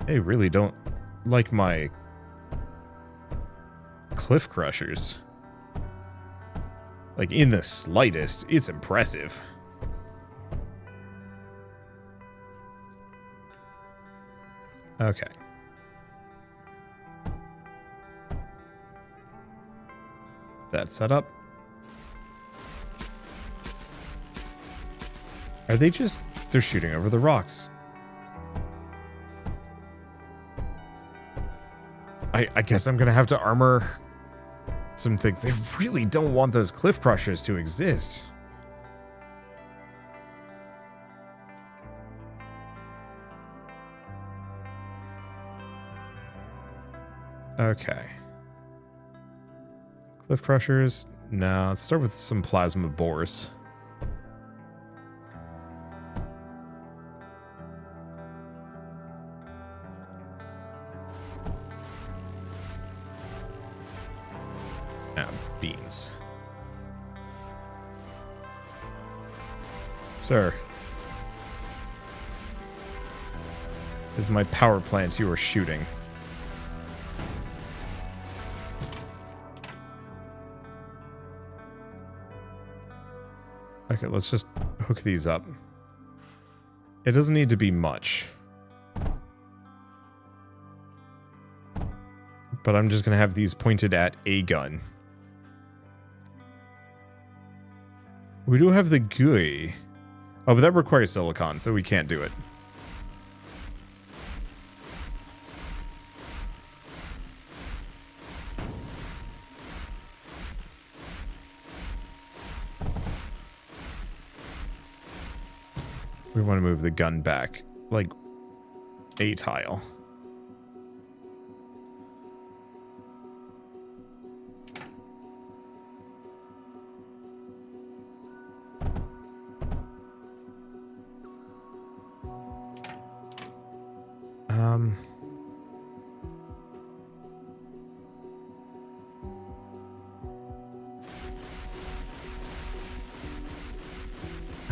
They really don't like my cliff crushers. Like, in the slightest. It's impressive. Okay. That's set up. Are they just... They're shooting over the rocks. I guess I'm gonna have to armor some things. They really don't want those cliff crushers to exist. Okay. Cliff crushers. No, let's start with some plasma boars. Beans. Sir. This is my power plant you are shooting. Okay, let's just hook these up. It doesn't need to be much. But I'm just going to have these pointed at a gun. We do have the GUI. Oh, but that requires silicon, so we can't do it. We want to move the gun back, like, a tile.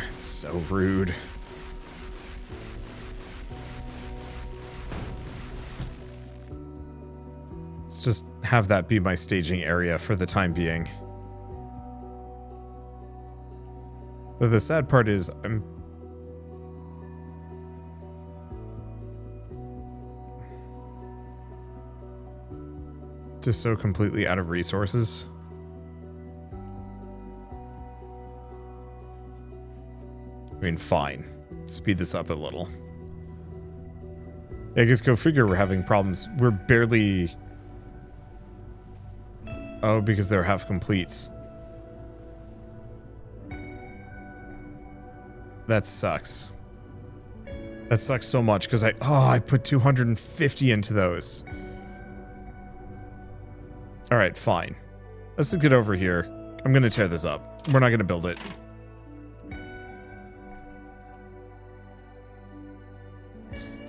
So rude. Let's just have that be my staging area for the time being. But the sad part is I'm just so completely out of resources. I mean, fine. Speed this up a little. I guess go figure we're having problems. We're barely... Oh, because they're half completes. That sucks. That sucks so much because I put 250 into those. Alright, fine. Let's get over here. I'm gonna tear this up. We're not gonna build it.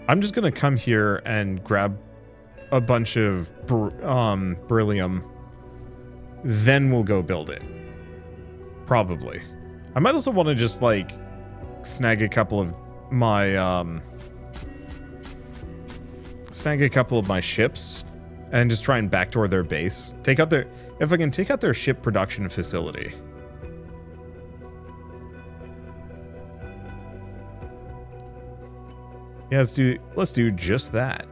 I'm just gonna come here and grab a bunch of beryllium. Then we'll go build it. Probably. I might also want to just, like, snag a couple of my, ships and just try and backdoor their base. Take out their... If I can take out their ship production facility. Yeah, let's do just that.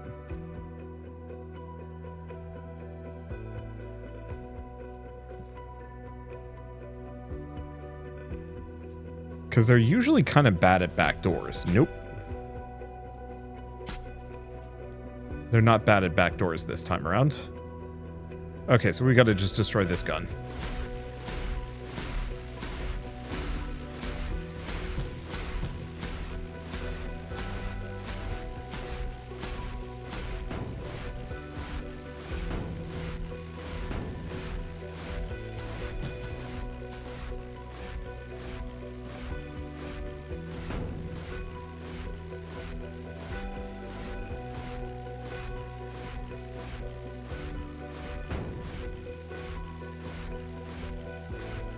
Because they're usually kind of bad at backdoors. Nope. They're not bad at backdoors this time around. Okay, so we gotta just destroy this gun.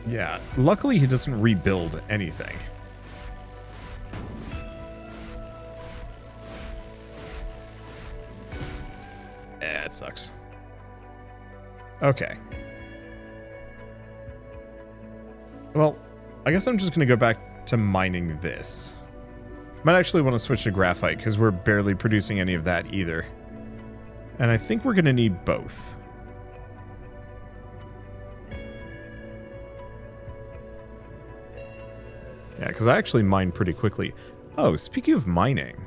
Yeah, luckily he doesn't rebuild anything. It sucks. Okay. Well, I guess I'm just going to go back to mining this. Might actually want to switch to graphite because we're barely producing any of that either. And I think we're going to need both. Yeah, because I actually mine pretty quickly. Oh, speaking of mining.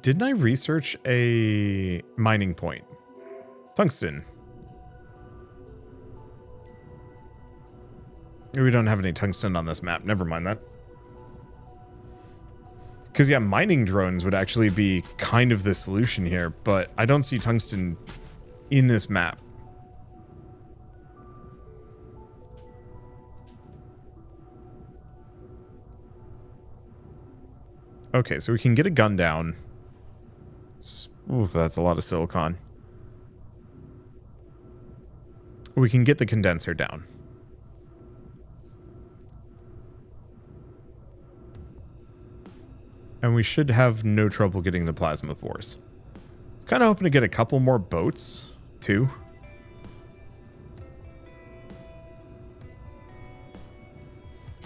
Didn't I research a mining point? Tungsten. We don't have any tungsten on this map. Never mind that. Because, yeah, mining drones would actually be kind of the solution here, but I don't see tungsten in this map. Okay, so we can get a gun down. Ooh, that's a lot of silicon. We can get the condenser down. And we should have no trouble getting the plasma pores. I was kind of hoping to get a couple more boats, too.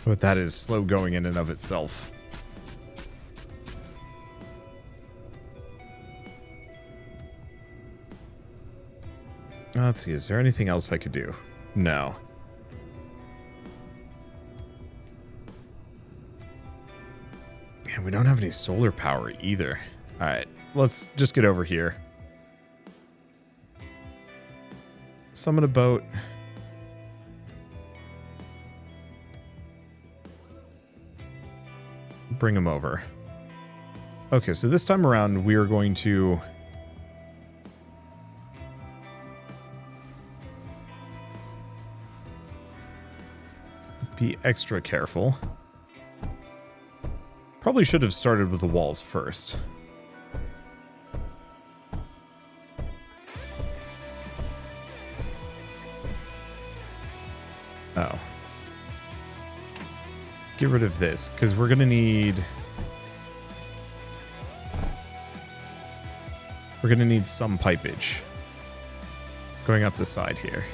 But that is slow going in and of itself. Let's see, is there anything else I could do? No. Man, we don't have any solar power either. Alright, let's just get over here. Summon a boat. Bring them over. Okay, so this time around we are going to... be extra careful. Probably should have started with the walls first. Oh. get rid of this, because we're going to need... We're going to need some pipage going up the side here.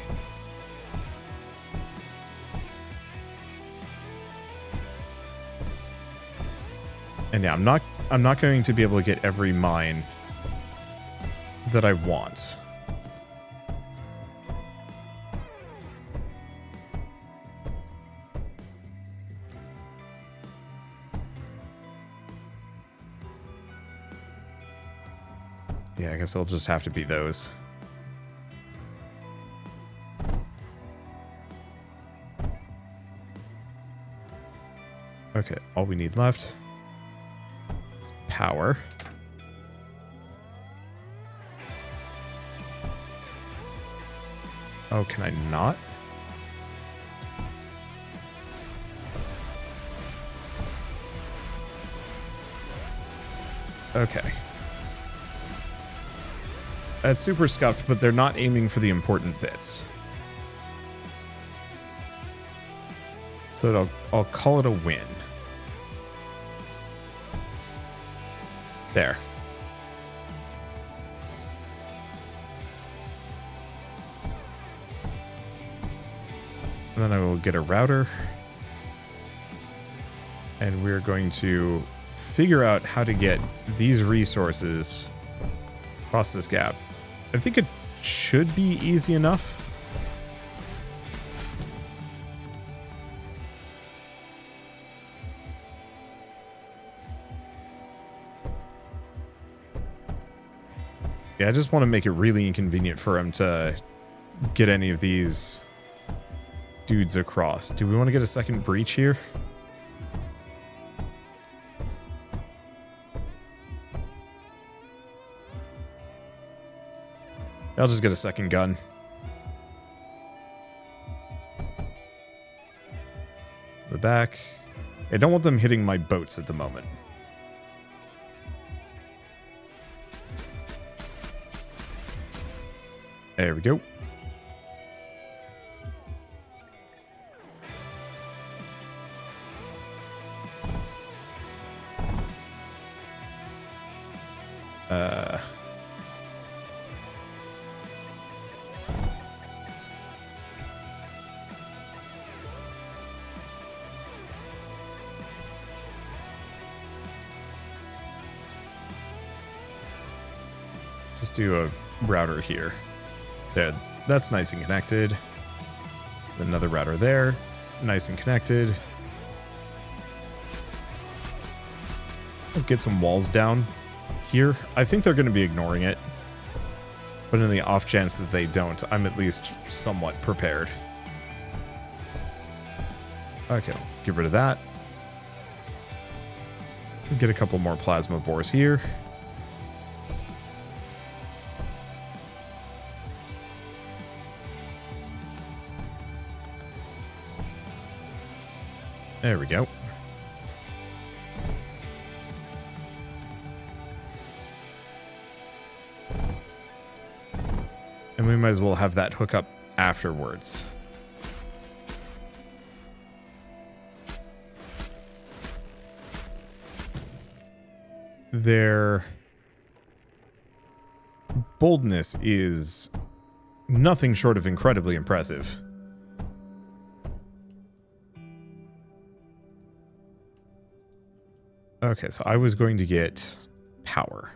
And yeah, I'm not going to be able to get every mine that I want. Yeah, I guess it'll just have to be those. Okay, all we need left is power. Oh, can I not? Okay. That's super scuffed, but they're not aiming for the important bits. So I'll call it a win. There. And then I will get a router. And we're going to figure out how to get these resources across this gap. I think it should be easy enough. Yeah, I just want to make it really inconvenient for him to get any of these dudes across. Do we want to get a second breach here? I'll just get a second gun. The back. I don't want them hitting my boats at the moment. There we go. Just do a router here. There, that's nice and connected. Another router there, nice and connected. I'll get some walls down here. I think they're going to be ignoring it. But in the off chance that they don't, I'm at least somewhat prepared. Okay, let's get rid of that. Get a couple more plasma bores here. There we go. And we might as well have that hook up afterwards. Their boldness is nothing short of incredibly impressive. Okay, so I was going to get power.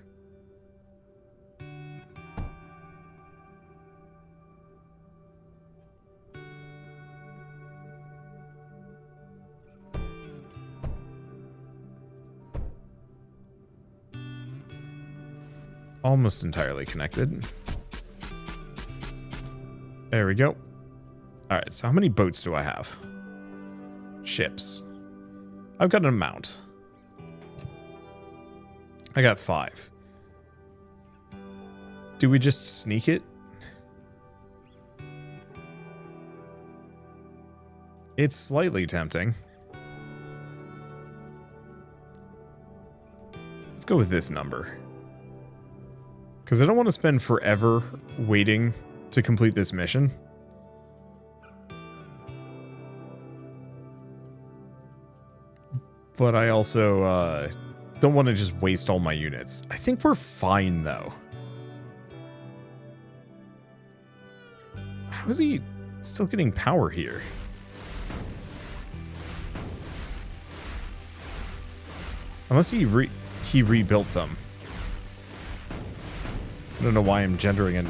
Almost entirely connected. There we go. Alright, so how many boats do I have? Ships. I've got an amount. I got 5. Do we just sneak it? It's slightly tempting. Let's go with this number. Because I don't want to spend forever waiting to complete this mission. But I also don't want to just waste all my units. I think we're fine, though. How is he still getting power here? Unless he rebuilt them. I don't know why I'm gendering an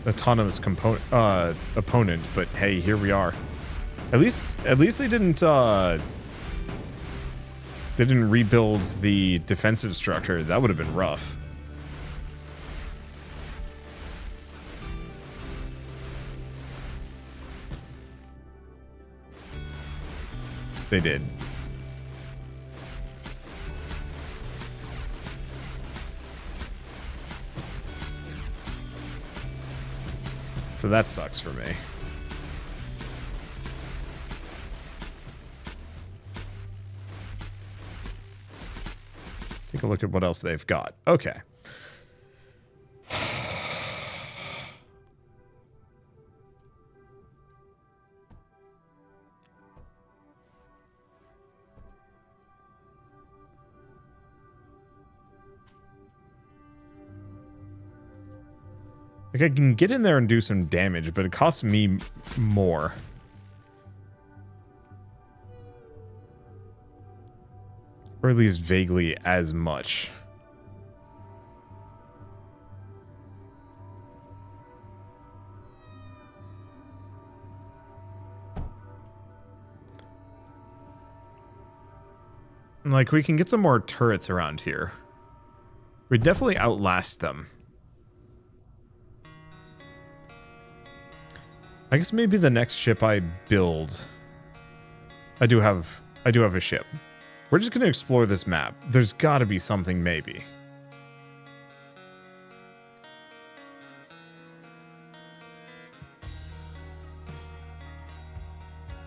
autonomous opponent, but hey, here we are. At least they didn't rebuild the defensive structure. That would have been rough. They did. So that sucks for me. Take a look at what else they've got. Okay. Like, I can get in there and do some damage, but it costs me more. Or at least vaguely as much. And like, we can get some more turrets around here. We'd definitely outlast them. I guess maybe the next ship I build... I do have a ship. We're just gonna explore this map. There's gotta be something, maybe.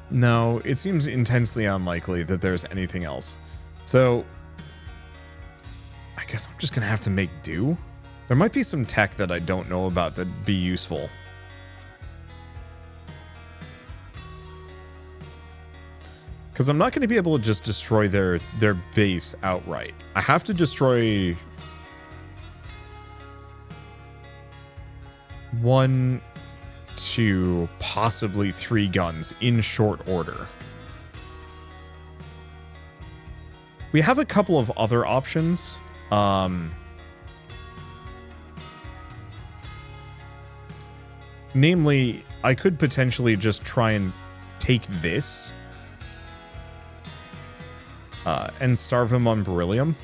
No, it seems intensely unlikely that there's anything else. So... I guess I'm just gonna have to make do? There might be some tech that I don't know about that'd be useful. Because I'm not going to be able to just destroy their base outright. I have to destroy 1, 2, possibly 3 guns in short order. We have a couple of other options. Namely, I could potentially just try and take this. And starve him on beryllium.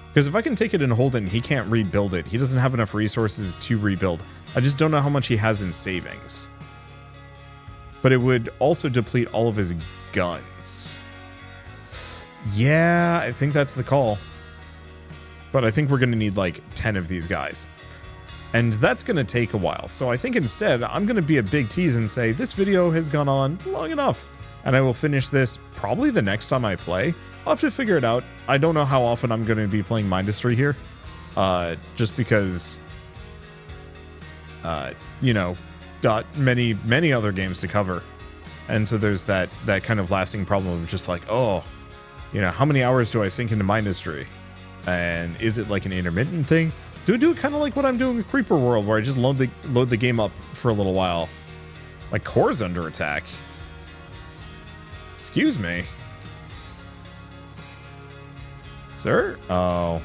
Because if I can take it and hold it and he can't rebuild it, he doesn't have enough resources to rebuild. I just don't know how much he has in savings. But it would also deplete all of his guns. Yeah, I think that's the call. But I think we're going to need like 10 of these guys. And that's going to take a while. So I think instead, I'm going to be a big tease and say, this video has gone on long enough. And I will finish this probably the next time I play. I'll have to figure it out. I don't know how often I'm going to be playing Mindustry here. Just because, you know, got many other games to cover. And so there's that kind of lasting problem of just like, oh, you know, how many hours do I sink into Mindustry? And is it like an intermittent thing? Do I do it kind of like what I'm doing with Creeper World, where I just load the game up for a little while? My core's under attack. Excuse me. Sir? Oh.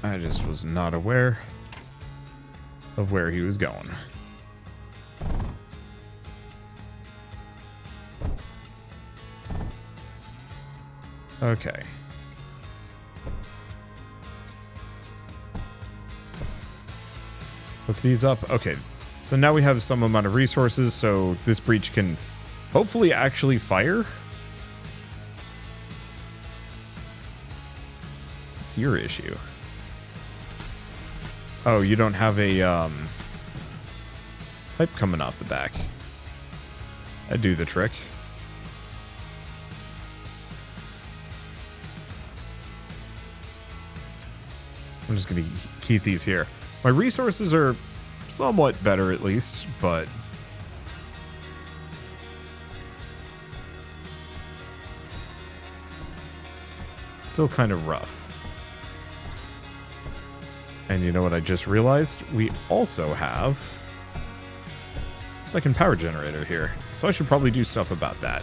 I just was not aware of where he was going. Okay. Hook these up. Okay. So now we have some amount of resources, so this breach can hopefully actually fire. What's your issue? Oh, you don't have a pipe coming off the back. That'd do the trick. I'm just gonna keep these here. My resources are somewhat better at least, but still kind of rough. And you know what I just realized? We also have a second power generator here, so I should probably do stuff about that.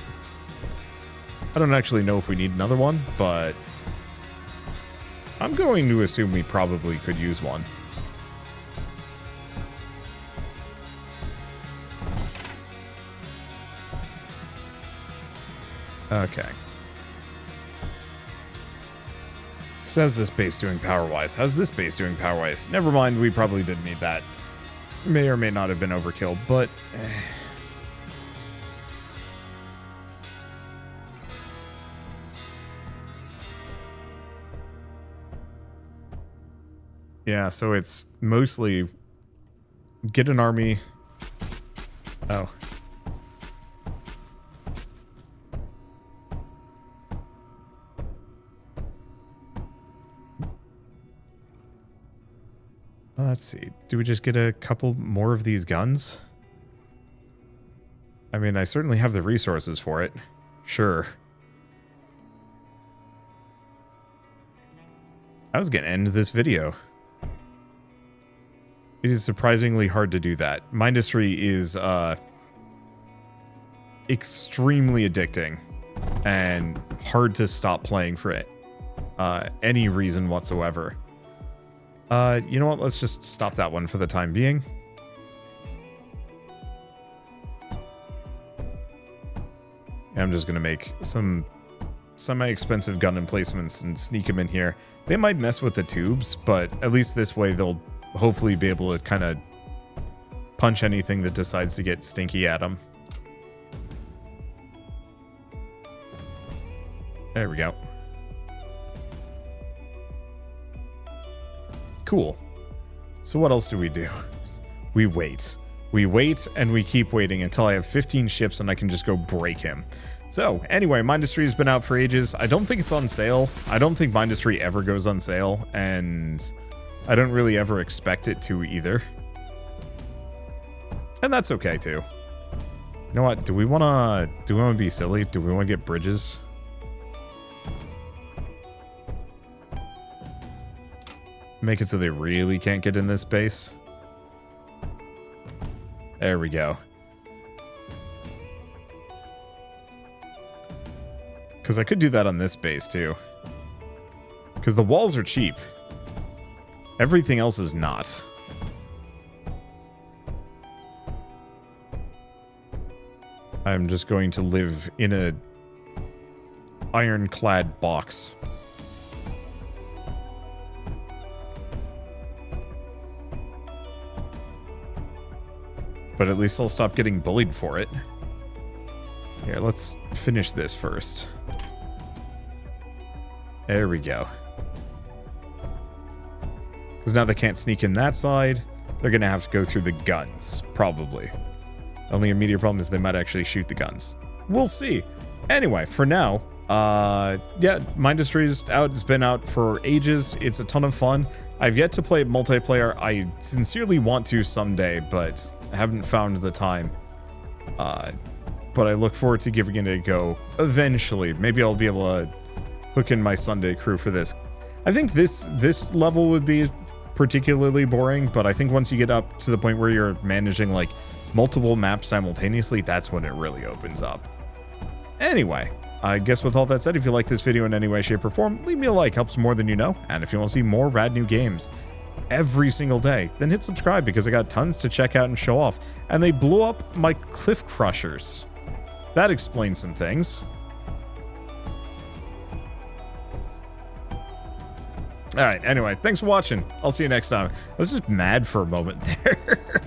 I don't actually know if we need another one, but I'm going to assume we probably could use one. Okay. So how's this base doing power-wise? How's this base doing power-wise? Never mind, we probably did need that. May or may not have been overkill, but yeah, so it's mostly get an army. Oh. Let's see. Do we just get a couple more of these guns? I mean, I certainly have the resources for it. Sure. I was gonna end this video. It is surprisingly hard to do that. Mindustry is extremely addicting and hard to stop playing for it. Any reason whatsoever. You know what? Let's just stop that one for the time being. I'm just gonna make some semi-expensive gun emplacements and sneak them in here. They might mess with the tubes, but at least this way they'll hopefully be able to kind of punch anything that decides to get stinky at them. There we go. Cool. So what else do? We wait. We wait and we keep waiting until I have 15 ships and I can just go break him. So anyway, Mindustry has been out for ages. I don't think it's on sale. I don't think Mindustry ever goes on sale, and I don't really ever expect it to either. And that's okay too. You know what? Do we wanna be silly? Do we wanna get bridges? Make it so they really can't get in this base. There we go. Because I could do that on this base too. Because the walls are cheap. Everything else is not. I'm just going to live in a ironclad box. But at least I'll stop getting bullied for it. Here, let's finish this first. There we go. Because now they can't sneak in that side. They're going to have to go through the guns, probably. Only immediate problem is they might actually shoot the guns. We'll see. Anyway, for now, yeah, Mindustry's out. It's been out for ages. It's a ton of fun. I've yet to play multiplayer. I sincerely want to someday, but I haven't found the time. But I look forward to giving it a go eventually. Maybe I'll be able to hook in my Sunday crew for this. I think this level would be particularly boring, but I think once you get up to the point where you're managing like multiple maps simultaneously, that's when it really opens up. Anyway, I guess with all that said, if you like this video in any way, shape, or form, leave me a like, helps more than you know. And if you want to see more rad new games every single day, then hit subscribe because I got tons to check out and show off. And they blew up my cliff crushers. That explains some things. Alright, anyway, thanks for watching. I'll see you next time. I was just mad for a moment there.